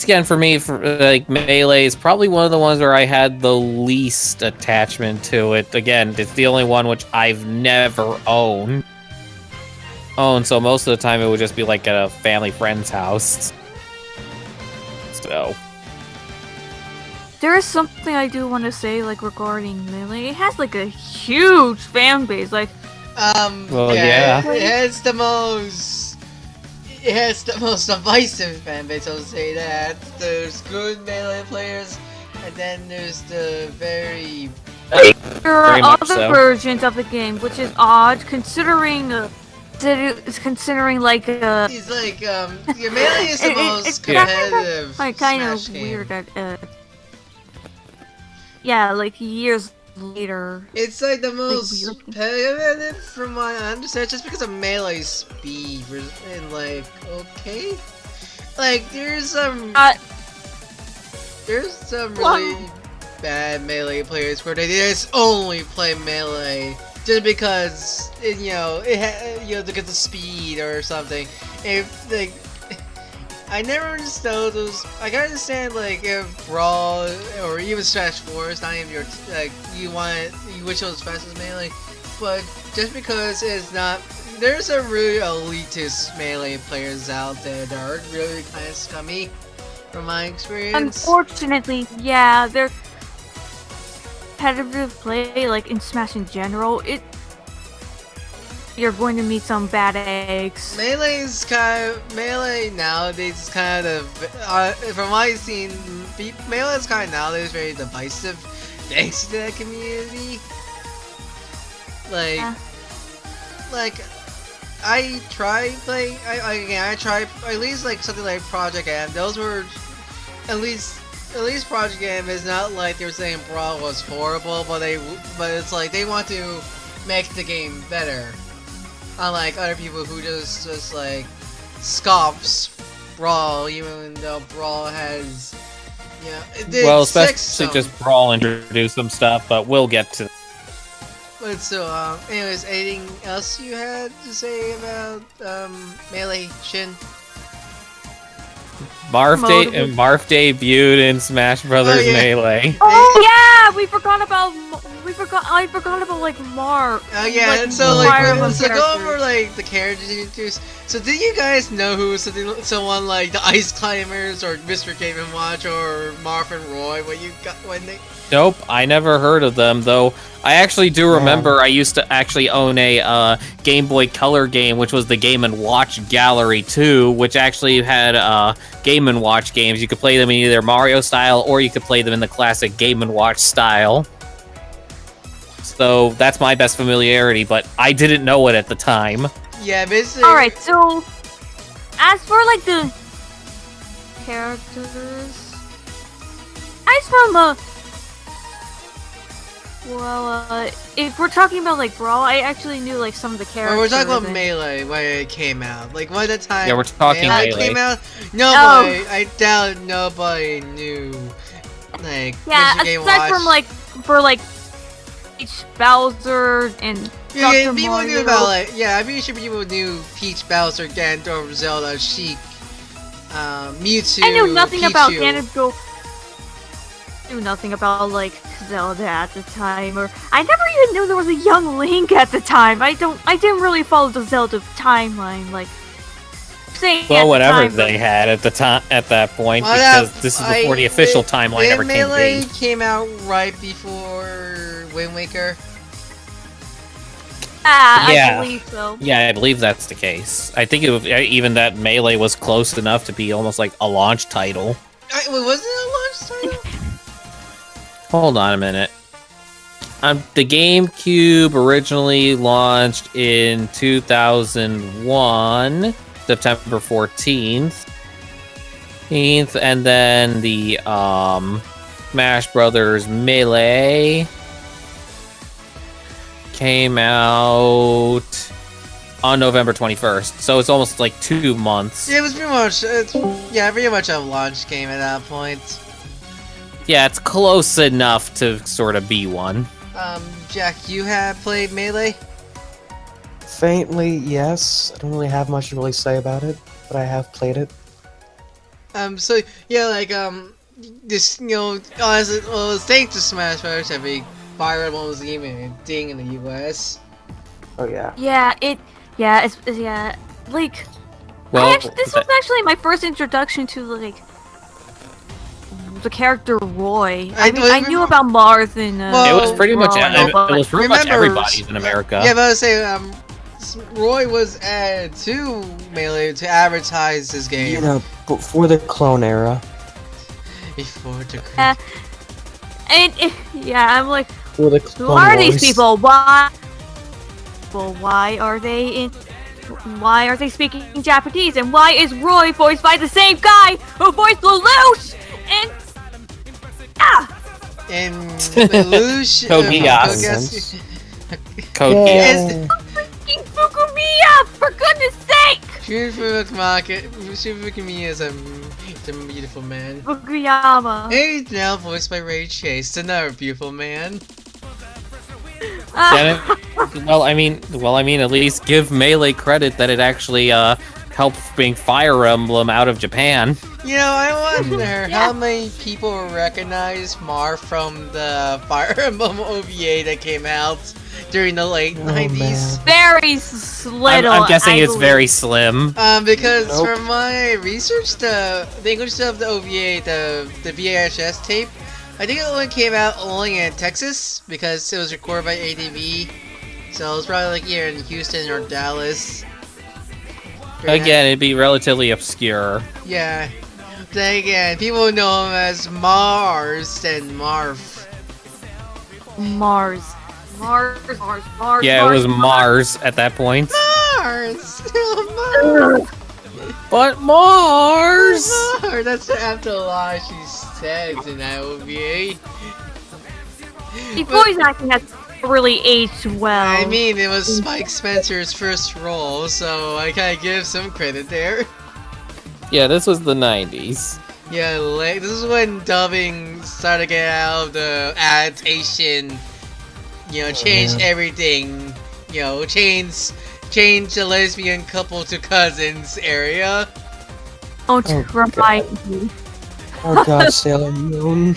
again for me. Like Melee is probably one of the ones where I had the least attachment to it. Again, it's the only one which I've never owned. So most of the time it would just be like at a family friend's house. So There is something I do want to say, like regarding Melee. It has like a huge fan base. Like, Well, yeah. It has the most divisive fan base. I'll say that. There's good Melee players, and then there's the very. there Very are much other so. versions of the game, which is odd considering like He's like your Melee is the most it's competitive. kind of Smash game. weird that yeah, like years later. It's like the most weird. competitive from what I understand, just because of Melee speed and like okay, like there's some really bad Melee players where they just only play Melee just because to get the speed or something. If like I never understood those. I can understand like if Brawl or even Smash 4 is not even your you wish it was as fast as Melee, but just because it's not, there's some really elitist Melee players out there that are really kind of scummy, from my experience. Unfortunately, yeah, they're competitive play, like in Smash in general. You're going to meet some bad eggs. Melee nowadays is kind of from what I've seen, Melee is kind of nowadays very divisive thanks to that community. Like, Yeah. like I tried playing. I tried at least like something like Project M. Those were at least Project M is not like they were saying Brawl was horrible, but it's like they want to make the game better. Unlike other people who just like scoffs Brawl, even though Brawl has, well, especially just Brawl introduced some stuff, but we'll get to. But so, anyways, anything else you had to say about Melee, Shin? Marth debuted in Smash Brothers yeah. Melee. Oh yeah, I forgot about like Mark. Oh yeah, like, and so fire like emblem so go characters. over like the characters you introduced. So did you guys know who someone like the Ice Climbers or Mr. Game & Watch or Marv and Roy when they? Nope, I never heard of them, though. I actually do remember I used to actually own a Game Boy Color game, which was the Game & Watch Gallery 2, which actually had Game & Watch games. You could play them in either Mario style, or you could play them in the classic Game & Watch style. So that's my best familiarity, but I didn't know it at the time. Yeah, basically. Alright, so as for like the characters, as from if we're talking about like Brawl, I actually knew like some of the characters. Well, we're talking about and- Melee when it came out. Like by the time Yeah, we're talking Melee. came out, I doubt nobody knew. Like Yeah, Mr. Game aside Watch. from like for like Peach, Bowser, and Yeah, Dr. people Mario. knew about like I'm pretty sure people knew Peach, Bowser, Ganondorf, Zelda, Sheik, Mewtwo. I knew nothing about Pichu. Ganondorf. Knew nothing about like Zelda at the time, or I never even knew there was a young Link at the time. I didn't really follow the Zelda timeline. Like saying at Well, the whatever time, they had at the time at that point, Well, because this is before the official timeline ever came to Melee be. came out right before Wind Waker. Yeah. I believe so. Yeah, I believe that's the case. I think even that Melee was close enough to be almost like a launch title. Wait, wasn't it a launch title? Hold on a minute. The GameCube originally launched in 2001, September 14th. And then the Smash Brothers Melee came out on November 21st. So it's almost like 2 months. Yeah, it was pretty much a launch game at that point. Yeah, it's close enough to sort of be one. Jack, you have played Melee? Faintly, yes. I don't really have much to really say about it, but I have played it. So yeah, like this, thanks to Smash Bros. Every Fire Emblem was even a thing in the U.S. Oh yeah. Like, Well, this was actually my first introduction to like the character Roy. I mean, I knew about Mars and it was pretty much Brawl and all, but- everybody's in America. Yeah, but I was saying, Roy was added to Melee to advertise his game. You know, before the clone era. Before the I'm like, Before the who clone are these wars. people? Why? Well, why are they in? Why are they speaking Japanese? And why is Roy voiced by the same guy who voiced Lelouch? And And Lelouch, Code Geass. Code Yeah. Geass. fucking Fukumiya! For goodness sake! Shifukumi is a beautiful man. Fukuyama. And he's now voiced by Ray Chase, another beautiful man. Then well, I mean, at least give Melee credit that it actually helped bring Fire Emblem out of Japan. I wonder how many people recognize Mar from the Fire Emblem OVA that came out during the late 90s. Very little. I'm guessing I it's believe. very slim. Because Nope. from my research, the English dub of the OVA, the VHS tape, I think it only came out only in Texas because it was recorded by ADV. So it was probably like here in Houston or Dallas. Again, it'd be relatively obscure. Yeah. Then again, people know him as Mars and Marv. Mars. Yeah, it was Mars at that point. Mars! Mars! But Mars! Mars! That's after a lot she says in that OVA. The voice acting has really aged well. I mean, it was Spike Spencer's first role, so I gotta give some credit there. Yeah, this was the 90s. Yeah, like, this is when dubbing started to get out of the adaptation, change everything, change the lesbian couple to cousins area. Don't Oh, remind me. Oh god, Sailor Moon.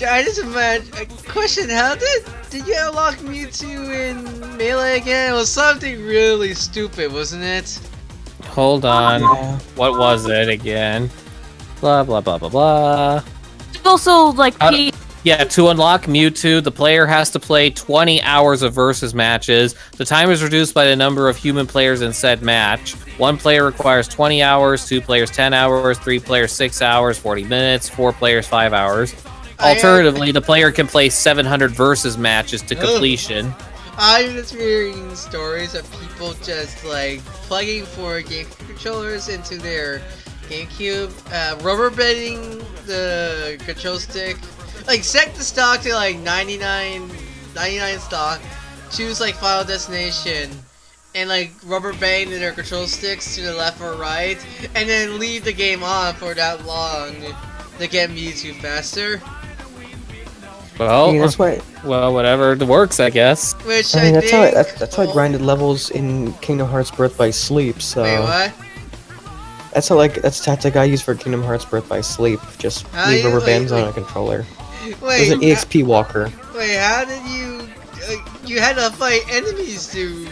I just imagine a question. How did you unlock Mewtwo in Melee again? It was something really stupid, wasn't it? Hold on. Yeah. What was it again? Blah, blah, blah, blah, blah. Also, like, Yeah, to unlock Mewtwo, the player has to play 20 hours of versus matches. The time is reduced by the number of human players in said match. One player requires 20 hours, 2 players 10 hours, 3 players 6 hours, 40 minutes, 4 players 5 hours. Alternatively, the player can play 700 versus matches to completion. I'm just hearing stories of people just like plugging for GameCube controllers into their GameCube, rubber bedding the control stick, like set the stock to like 99 stock, choose like Final Destination, and like rubber band their control sticks to the left or right, and then leave the game on for that long to get Mewtwo faster. Well, I mean, that's why. whatever works, I guess. Which I mean, I think. that's how I grinded levels in Kingdom Hearts Birth by Sleep. So Wait, what? that's the tactic I use for Kingdom Hearts Birth by Sleep. Just leave rubber bands on a controller. Wait, There's an EXP walker. wait, how did you? You had to fight enemies to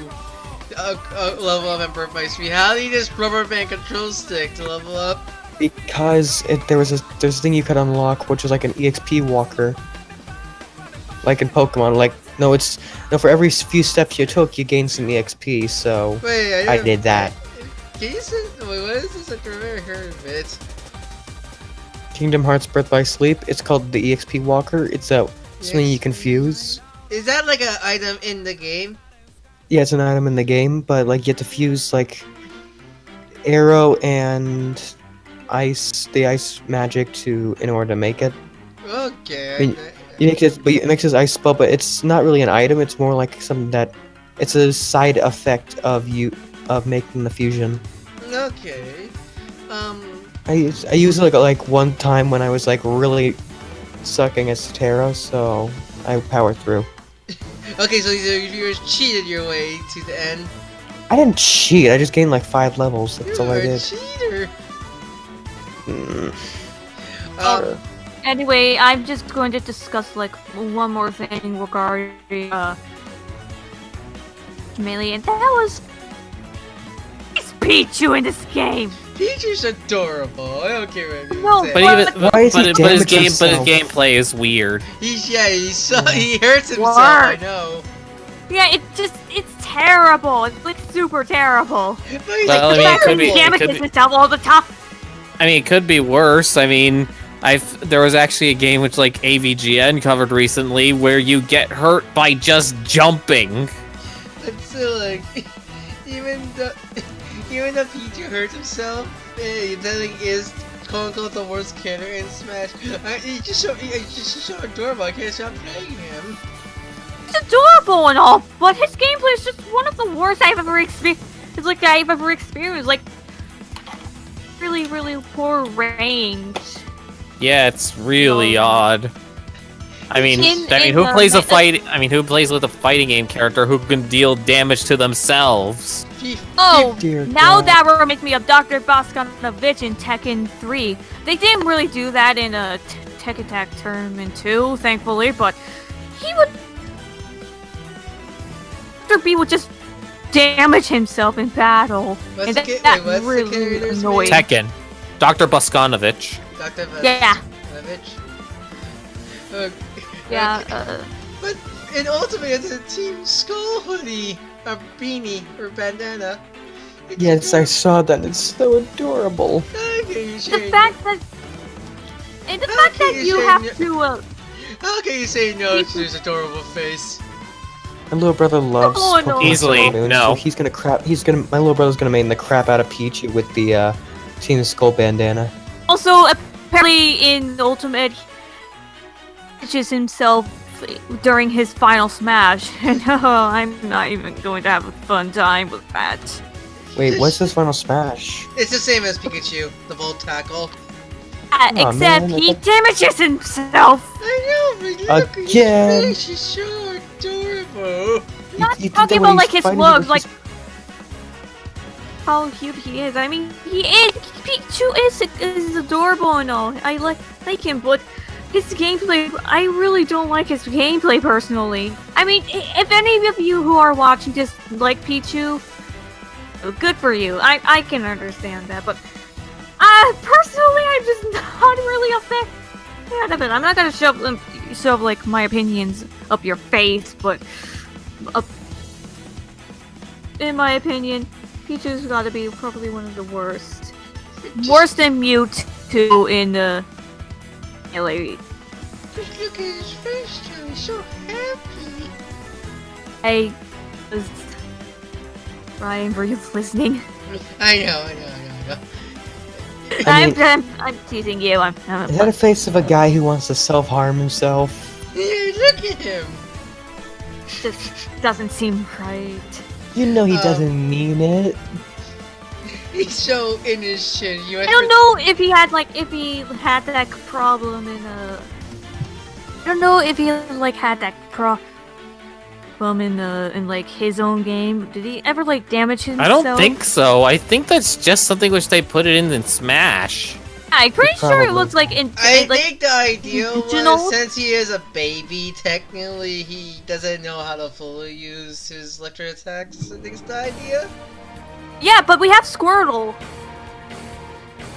level up in Birth by Sleep? How do you just rubber band control stick to level up? Because there's a thing you could unlock, which is like an EXP walker. Like in Pokemon, for every few steps you took, you gain some EXP. So Wait, I did that. Can you say, wait, what is this? I've never heard of it. Kingdom Hearts Birth by Sleep. It's called the EXP walker. It's something you can fuse. Is that like an item in the game? Yeah, it's an item in the game, but like you have to fuse like arrow and the ice magic in order to make it. Okay. I mean, it makes this ice spell, but it's not really an item. It's more like something that it's a side effect of making the fusion. Okay. I used it like one time when I was like really sucking as Terra, so I powered through. Okay, so you cheated your way to the end. I didn't cheat. I just gained like 5 levels. That's all I You're a did. cheater. Anyway, I'm just going to discuss like one more thing regarding Melee, and that was it's Pichu in this game. Pichu's adorable. I don't care what you No, say. But his himself? gameplay is weird. He hurts himself. I What? know. Yeah, it's terrible. It's like super terrible. But he's Well, I mean, it could be- He it damages could be- himself all the time. I mean, it could be worse. I mean, there was actually a game which like AVGN covered recently where you get hurt by just jumping. But still, like, even though Pichu hurts himself, that like is quote unquote the worst character in Smash. He's just so adorable. I can't stop playing him. It's adorable and all, but his gameplay is just one of the worst I've ever experienced. Like, really, really poor range. Yeah, it's really odd. I mean, In who the plays a meta- fight? I mean, who plays with a fighting game character who can deal damage to themselves? Oh, Dear now God. that reminds me of Dr. Bosconovich in Tekken 3. They didn't really do that in a Tekken Attack Tournament 2, thankfully, but he would... Dr. B would just damage himself in battle. What's and the that, wait, that what's the really character's annoyed name? Tekken. Dr. Boskanovich. Dr. Yeah. Vasilevich? Yeah, Okay. But in Ultimate, it's a Team Skull hoodie, or beanie, or bandana. It's Yes, I saw that. It's so adorable. the fact that... And the fact that you have to... How can you say no to his adorable face? My little brother loves Oh, no. Pokemon Easily, Sun and Moon, no. so my little brother's gonna main the crap out of Pichu with the Team Skull bandana. Also, apparently in Ultimate, he pitches himself during his final smash. And I'm not even going to have a fun time with that. Wait, what's this final smash? It's the same as Pikachu, the Volt Tackle. Except man, he damages himself. I know, but look, Again. his face is so adorable. Not you think talking that when about like he's his fighting looks, with like his- how cute he is. I mean, he is. Pikachu is adorable and all. I like him, but his gameplay, I really don't like his gameplay personally. I mean, if any of you who are watching just like Pichu, good for you. I can understand that, but personally, I'm just not really a fan of it. I'm not gonna shove like my opinions up your face, but in my opinion, Pichu's gotta be probably one of the worst. Worse than Mewtwo in the LA. Just look at his face, Joe. He's so happy. I was Ryan, were you listening? I know. I mean, I'm teasing you. I'm Is that a face of a guy who wants to self-harm himself? Yeah, look at him. just doesn't seem right. You know he doesn't mean it. He's so innocent. I don't know if he had that problem in I don't know if he had that problem in like his own game. Did he ever damage himself? I don't think so. I think that's just something which they put it in Smash. I'm pretty sure it Probably. was like in I like think the idea original? was, since he is a baby, technically he doesn't know how to fully use his electric attacks. I think it's the idea. yeah, but we have Squirtle.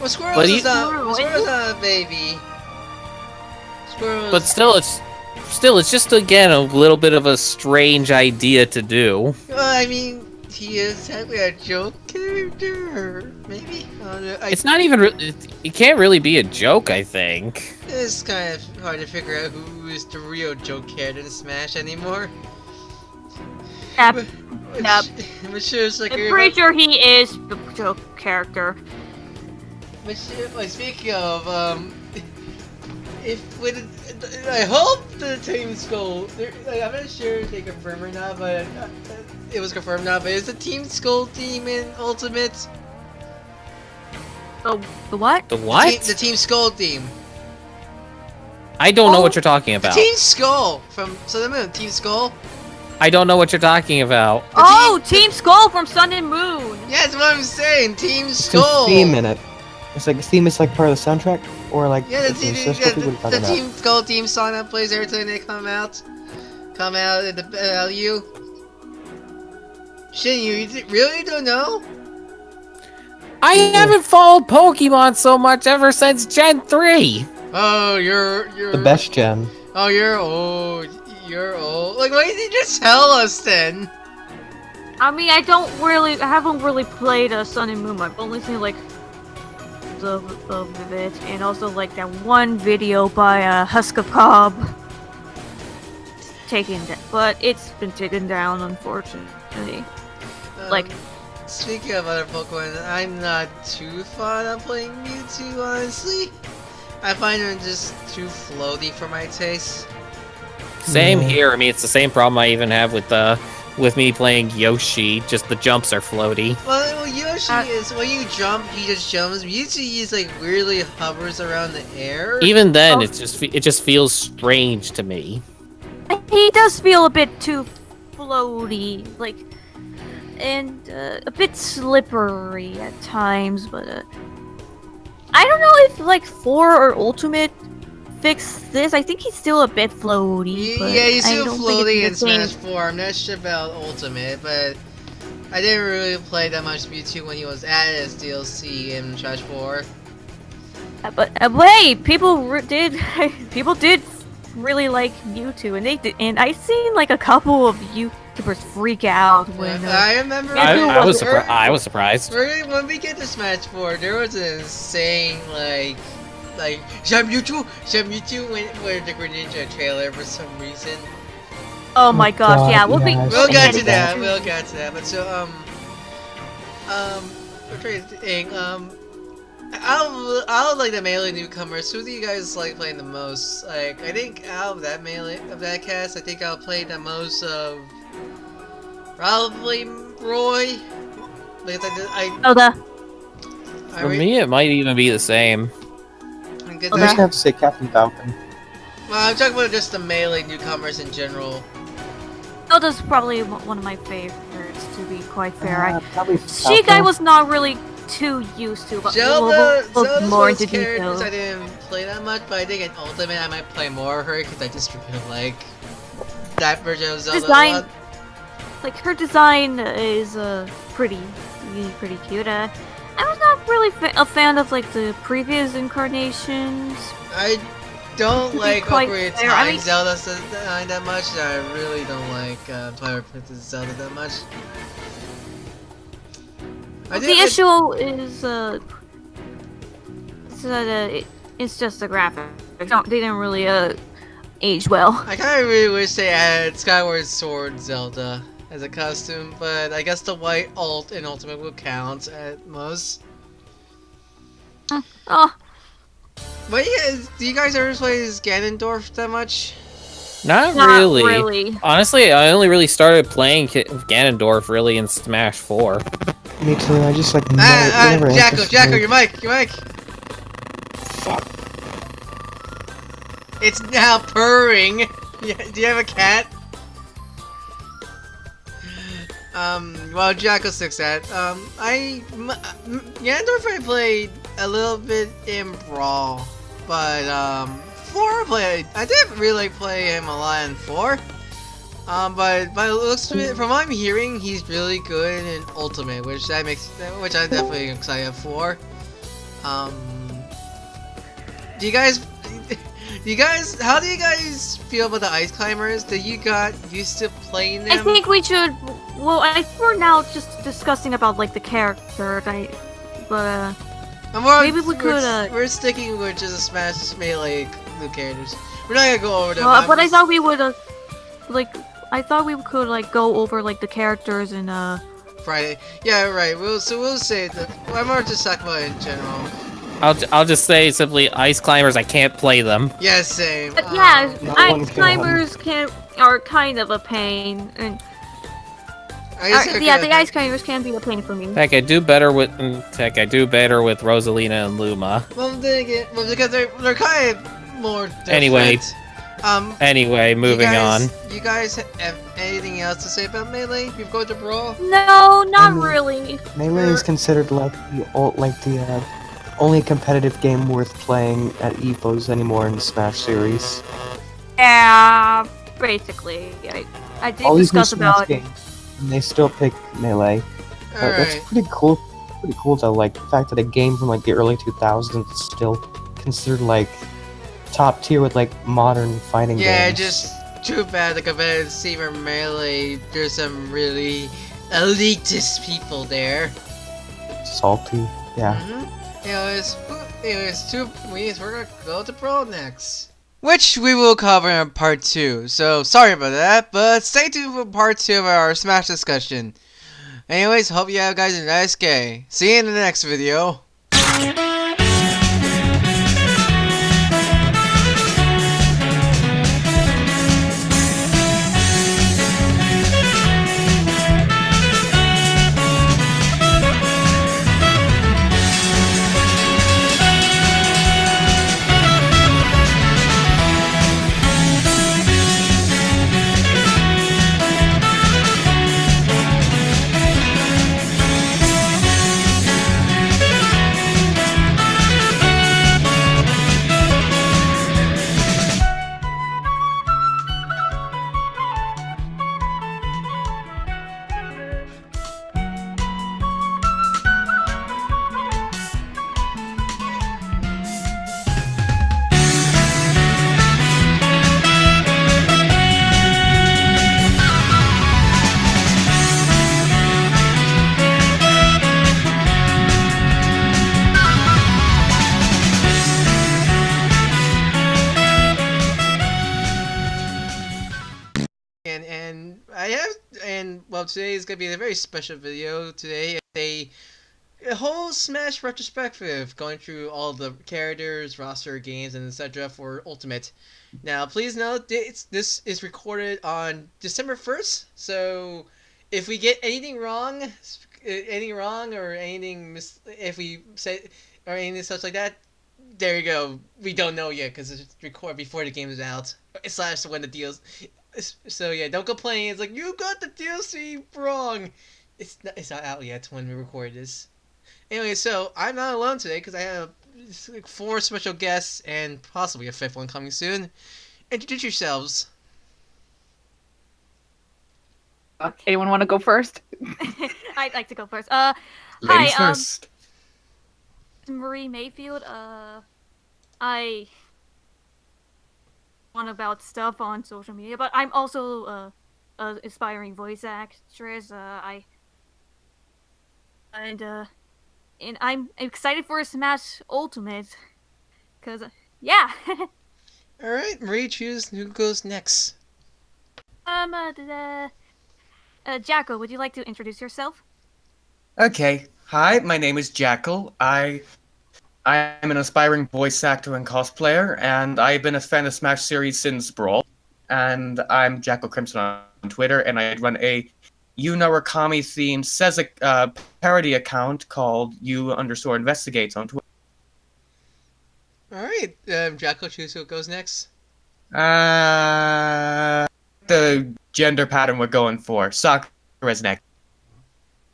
Well, Squirrel But is not. Squirrel, Squirrel's not a baby. Squirrel. But still, it's just again a little bit of a strange idea to do. Well, I mean, he is technically a joke character. Maybe. I don't know. It's not even. It can't really be a joke. I think. It's kind of hard to figure out who is the real joke character in Smash anymore. Yep. Which, Yep. which is like. I'm pretty sure he is the joke character. Which, like, speaking of, I hope the Team Skull. Like, I'm not sure if they confirm or not, but it was confirmed now. But is the Team Skull team in Ultimate? The what? The what? The Team Skull team. I don't know what you're talking The about. Team Skull from Sun and Moon. Team Skull. I don't know what you're talking about. Oh, Team Skull from Sun and Moon. Yeah, that's what I'm saying. Team It's Skull. a theme in it. It's like the theme is like part of the soundtrack, or like Yeah, it's just what people are talking the about. Team Skull team song that plays every time they come out at the LU. Shit, you really don't know? I haven't followed Pokemon so much ever since Gen 3. Oh, you're The best gen. Oh, you're old. You're old. Like, why didn't you just tell us then? I mean, I haven't really played Sun and Moon. I've only seen like of it, and also like that one video by Husker Cobb but it's been taken down, unfortunately. Like, speaking of other Pokemon, I'm not too fond of playing Mewtwo, honestly. I find them just too floaty for my taste. Same here. I mean, it's the same problem I even have with me playing Yoshi. Just the jumps are floaty. Well, Yoshi is, when you jump, he just jumps. Mewtwo, he's like weirdly hovers around the air. Even then, it just feels strange to me. he does feel a bit too floaty, like, and a bit slippery at times, but I don't know if like 4 or Ultimate fixed this. I think he's still a bit floaty. But Yeah, he's I still don't think floating in it's the same. Smash 4. I'm not sure about Ultimate, but I didn't really play that much Mewtwo when he was added as DLC in Smash 4. But wait, people did really like Mewtwo, and I seen like a couple of YouTubers freak out when. I remember. I was surprised. When we get to Smash 4, there was an insane Sham Mewtwo when the Greninja trailer for some reason. Oh my gosh, God, yeah, we'll We'll get to that. that. We'll get to that. But so we're trying to think. Out of like the melee newcomers, who do you guys like playing the most? Like, I think out of that cast, I think I'll play the most of probably Roy. Because For me, it might even be the same. I'm good I there. just have to say Captain Falcon. Well, I'm talking about just the melee newcomers in general. Zelda's probably one of my favorites, to be quite fair. Probably Sheik I was not really too used to, but Zelda's we'll one more of those into characters detail. I didn't play that much, but I think in Ultimate I might play more of her because I just really like that version of Zelda a lot. Like, her design is pretty cute. I was not really a fan of like the previous incarnations. I don't be like quite Ocarina of fair, Time I mean- Zelda design that much, and I really don't like Twilight Princess Zelda that much. The issue is it's just the graphics. They didn't really age well. I kind of really wish they added Skyward Sword Zelda as a costume, but I guess the white alt in Ultimate will count at most. Oh, But yeah, do you guys ever play as Ganondorf that much? Not not really. really. Honestly, I only really started playing Ganondorf really in Smash 4. Me too. I just like never Jacko, your mic. Fuck. It's now purring. Yeah, do you have a cat? Well, Jacko sticks at. Ganondorf I played a little bit in Brawl, but 4 played. I didn't really play him a lot in 4. But by the looks of it, from what I'm hearing, he's really good in Ultimate, which I'm definitely excited for. Do you guys, how do you guys feel about the Ice Climbers? Did you got used to playing them? I think we should. Well, I think we're now just discussing about like the character. Maybe we could. We're sticking with just Smash Melee characters. We're not gonna go over them. But I thought we would I thought we could like go over like the characters in Friday. Yeah, right. We'll say that. I'm more just talking about it in general. I'll just say simply, Ice Climbers, I can't play them. Yeah, same. But yeah, No one Ice can. Climbers are kind of a pain, and the Ice Climbers can be a pain for me. Heck, I do better with Rosalina and Luma. Well, then again, because they're kind of more different. Anyway, moving on. You guys have anything else to say about Melee? We've gone to Brawl. No, not Um, really. Melee is considered like the only competitive game worth playing at EVOs anymore in the Smash series. Yeah, basically. I did All these new discuss Smash about. games, and they still pick Melee. That's Alright. pretty cool. Pretty cool though. Like the fact that a game from like the early 2000s is still considered like top tier with like modern fighting Yeah, games. just too bad the competitive scene for Melee. There's some really elitist people there. Salty. Yeah. Anyways, we're gonna go to Brawl next. Which we will cover in part 2, so sorry about that, but stay tuned for part 2 of our Smash discussion. Anyways, hope you guys a nice day. See you in the next video. Well, today is gonna be a very special video. Today is a whole Smash retrospective, going through all the characters, roster, games, and etc. for Ultimate. Now, please note this is recorded on December 1st, so if we get anything wrong, or anything if we say or anything such like that, there you go. We don't know yet because it's recorded before the game is out, / when the deals. So yeah, don't complain. It's like you got the DLC wrong. It's not out yet when we record this. Anyway, so I'm not alone today because I have 4 special guests and possibly a 5th one coming soon. Introduce yourselves. Anyone want to go first? I'd like to go first. Ladies Hi, first. Marie Mayfield. I on about stuff on social media, but I'm also a aspiring voice actress. And I'm excited for Smash Ultimate, cause yeah. All right, Marie, choose who goes next. Jacko, would you like to introduce yourself? Okay. Hi, my name is Jackal. I'm an aspiring voice actor and cosplayer, and I've been a fan of Smash series since Brawl. And I'm Jackal Crimson on Twitter, and I run a Unarakami themed parody account called U_investigates on Twitter. All right, Jacko, choose who goes next. The gender pattern we're going for. Sakura's next.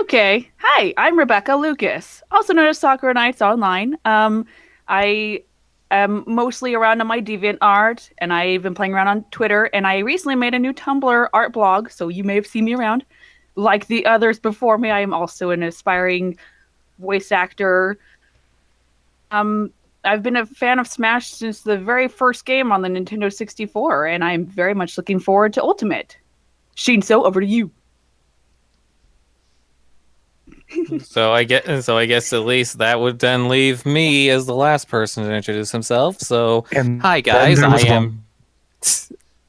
Okay. Hi, I'm Rebecca Lucas, also known as Sakura Nights Online. I am mostly around on my DeviantArt, and I've been playing around on Twitter, and I recently made a new Tumblr art blog, so you may have seen me around. Like the others before me, I am also an aspiring voice actor. I've been a fan of Smash since the very first game on the Nintendo 64, and I'm very much looking forward to Ultimate. Shinso, over to you. So I guess at least that would then leave me as the last person to introduce himself. So And hi then guys, there I was am.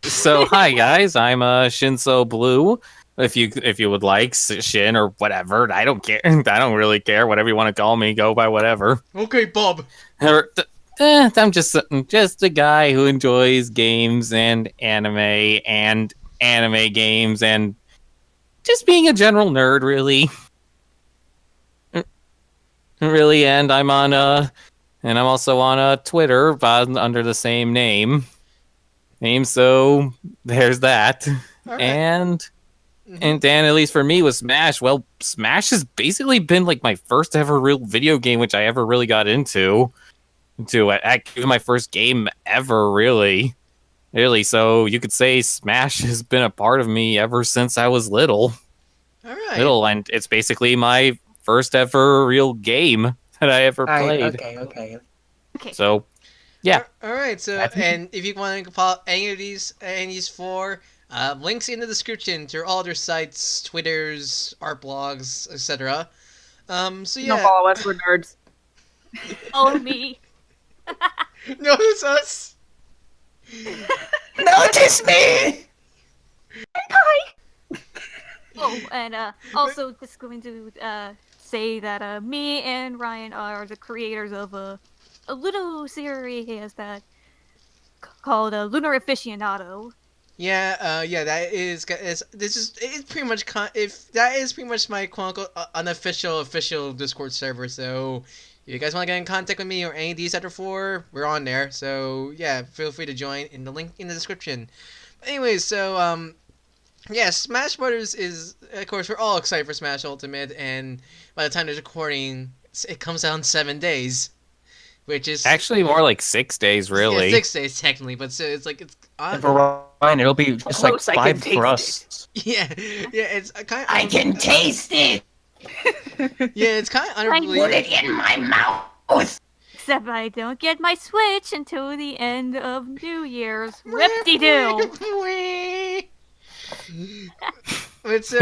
So hi guys, I'm Shinso Blue. If you would like Shin or whatever, I don't care. I don't really care. Whatever you want to call me, go by whatever. Okay, Bob. I'm just a guy who enjoys games and anime games and just being a general nerd, really. Really, and I'm also on Twitter under the same name. So there's that. All right. And Mhm. Dan, at least for me, with Smash, well, Smash has basically been like my first ever real video game, which I ever really got into. My first game ever, really. So you could say Smash has been a part of me ever since I was little. All right. And it's basically my first ever real game that I ever played. Okay. So, yeah. All right. So, and if you want to follow any of these four, links in the description to all their sites, Twitters, art blogs, etc. So Don't yeah. follow us, we're nerds. Follow me. Notice us. Notice me! Oh, and also just going to say that me and Ryan are the creators of a little series that called Lunar Aficionado. Yeah, that is this is it's pretty much if that is pretty much my quote unquote unofficial official Discord server. So if you guys want to get in contact with me or any of these other four, we're on there. So yeah, feel free to join in the link in the description. Anyways, so yeah, Smash Brothers is of course we're all excited for Smash Ultimate, and by the time there's recording, it comes out in 7 days, which is Actually, more like 6 days, really. yeah, 6 days technically, but so it's like it's And for Ryan, it'll be just like Close, I can 5 taste for it. us. yeah, it's kind of I can taste it! yeah, it's kind of Put unbelievable. Put it in my mouth! Except I don't get my Switch until the end of New Year's. Rip-de-doo! But so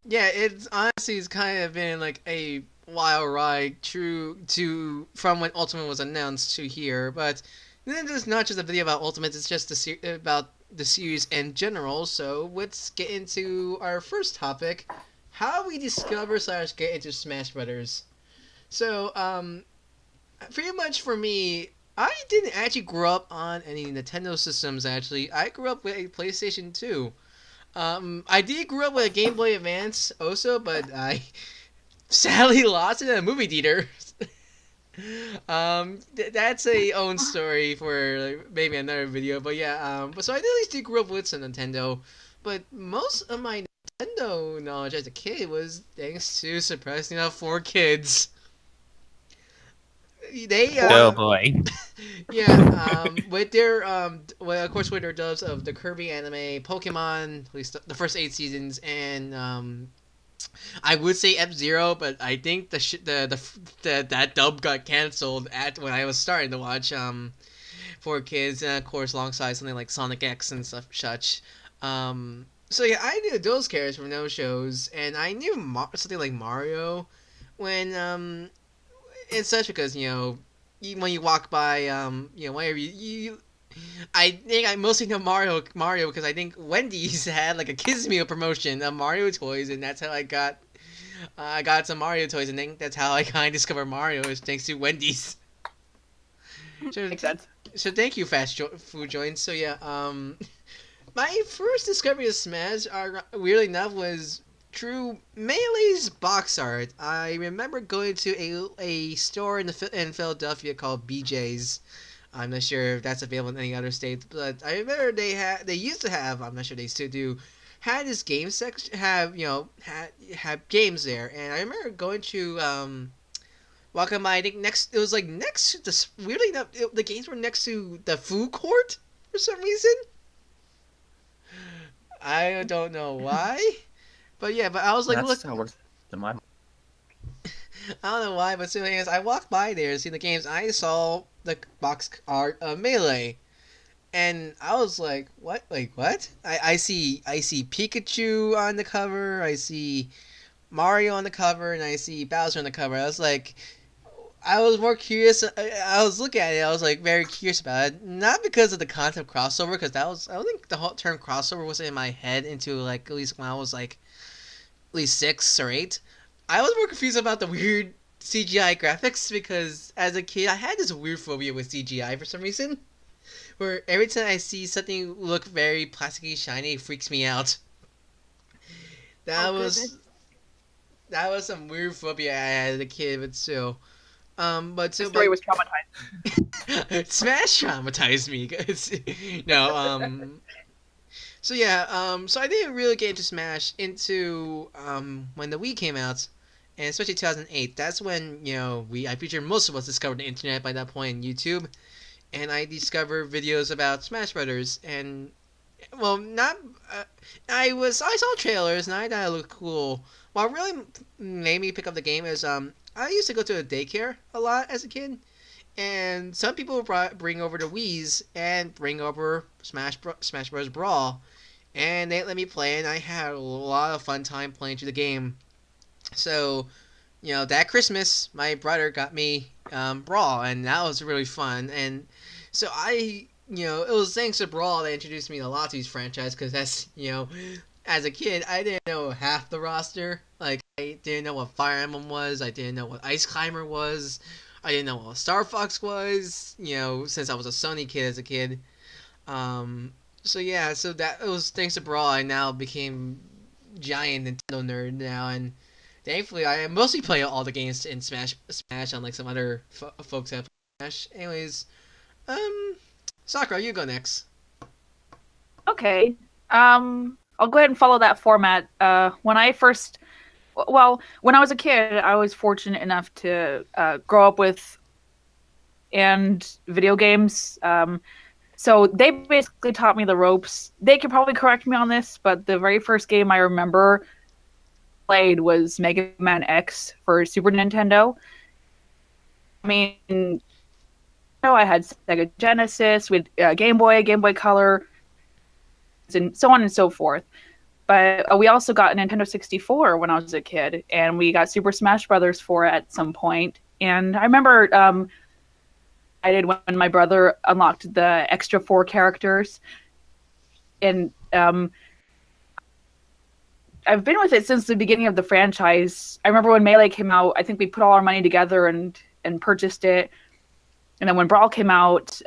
yeah, it's honestly it's kind of been like a wild ride true to from when Ultimate was announced to here, but then there's not just a video about Ultimate, it's just about the series in general. So let's get into our first topic: how we discover / get into Smash Brothers. So pretty much for me, I didn't actually grow up on any Nintendo systems. Actually, I grew up with a PlayStation 2. I did grow up with a Game Boy Advance also, but I sadly lost it in a movie theater. That's a own story for like, maybe another video. But yeah, but so I at least did grow up with some Nintendo. But most of my Nintendo knowledge as a kid was thanks to surprisingly enough 4Kids. They Oh boy. yeah, with their well, of course, with their dubs of the Kirby anime, Pokemon, at least the first 8 seasons, and I would say F-Zero, but I think that dub got canceled at when I was starting to watch 4Kids, and of course, alongside something like Sonic X and such. So yeah, I knew those characters from those shows, and I knew something like Mario when and such because when you walk by whenever I think I mostly know Mario because I think Wendy's had like a kids meal promotion of Mario toys, and that's how I got some Mario toys, and I think that's how I kind of discovered Mario is thanks to Wendy's. So, Makes sense. so thank you, Food Joints. So yeah, my first discovery of Smash, weirdly enough, was through Melee's box art. I remember going to a store in Philadelphia called BJ's. I'm not sure if that's available in any other state, but I remember they used to have. I'm not sure they still do. had this game section, have have games there, and I remember going to walking by. I think next it was like next to this weirdly enough, the games were next to the food court for some reason. I don't know why, but yeah, but I was like, That's look, how it works in my. I don't know why, but so anyways, I walked by there, see the games. I saw the box art of Melee, and I was like, "What? Like what?" I see Pikachu on the cover. I see Mario on the cover, and I see Bowser on the cover. I was more curious. I was looking at it. I was like very curious about it, not because of the concept crossover, because that was I don't think the whole term crossover was in my head into like at least when I was like at least 6 or 8. I was more confused about the weird CGI graphics because as a kid I had this weird phobia with CGI for some reason. Where every time I see something look very plasticky shiny, it freaks me out. That was goodness. that was some weird phobia I had as a kid, but still. But The so story but was traumatizing. Smash traumatized me. No, so yeah, so I didn't really get into Smash into when the Wii came out, and especially 2008. That's when I featured most of us discovered the internet by that point in YouTube, and I discovered videos about Smash Brothers, and well, not I saw trailers and I thought it looked cool. What really made me pick up the game is I used to go to a daycare a lot as a kid, and some people bring over the Wii's and bring over Smash Bros. Brawl, and they let me play, and I had a lot of fun time playing through the game. So, that Christmas, my brother got me Brawl, and that was really fun. And so it was thanks to Brawl that introduced me to a lot of these franchises, because as a kid, I didn't know half the roster. Like, I didn't know what Fire Emblem was, I didn't know what Ice Climber was, I didn't know what Star Fox was, since I was a Sony kid as a kid. Um, so yeah, so that it was thanks to Brawl, I now became giant Nintendo nerd now, and thankfully I mostly play all the games in Smash, unlike some other folks that play Smash. Anyways, um, Sakura, you go next. Okay. I'll go ahead and follow that format. When I first, well, when I was a kid, I was fortunate enough to grow up with and video games. So they basically taught me the ropes. They could probably correct me on this, but the very first game I remember played was Mega Man X for Super Nintendo. I mean, I had Sega Genesis with Game Boy, Game Boy Color, and so on and so forth. But we also got a Nintendo 64 when I was a kid, and we got Super Smash Brothers for it at some point. And I remember I did when my brother unlocked the extra 4 characters, and I've been with it since the beginning of the franchise. I remember when Melee came out, I think we put all our money together and purchased it. And then when Brawl came out,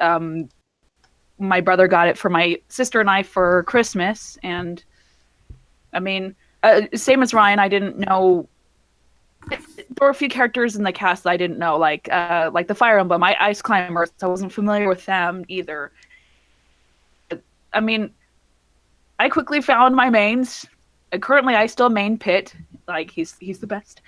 my brother got it for my sister and I for Christmas. And I mean, same as Ryan, I didn't know. There were a few characters in the cast that I didn't know, like the Fire Emblem, Ice Climbers. I wasn't familiar with them either. I mean, I quickly found my mains. Currently, I still main Pit. Like he's the best.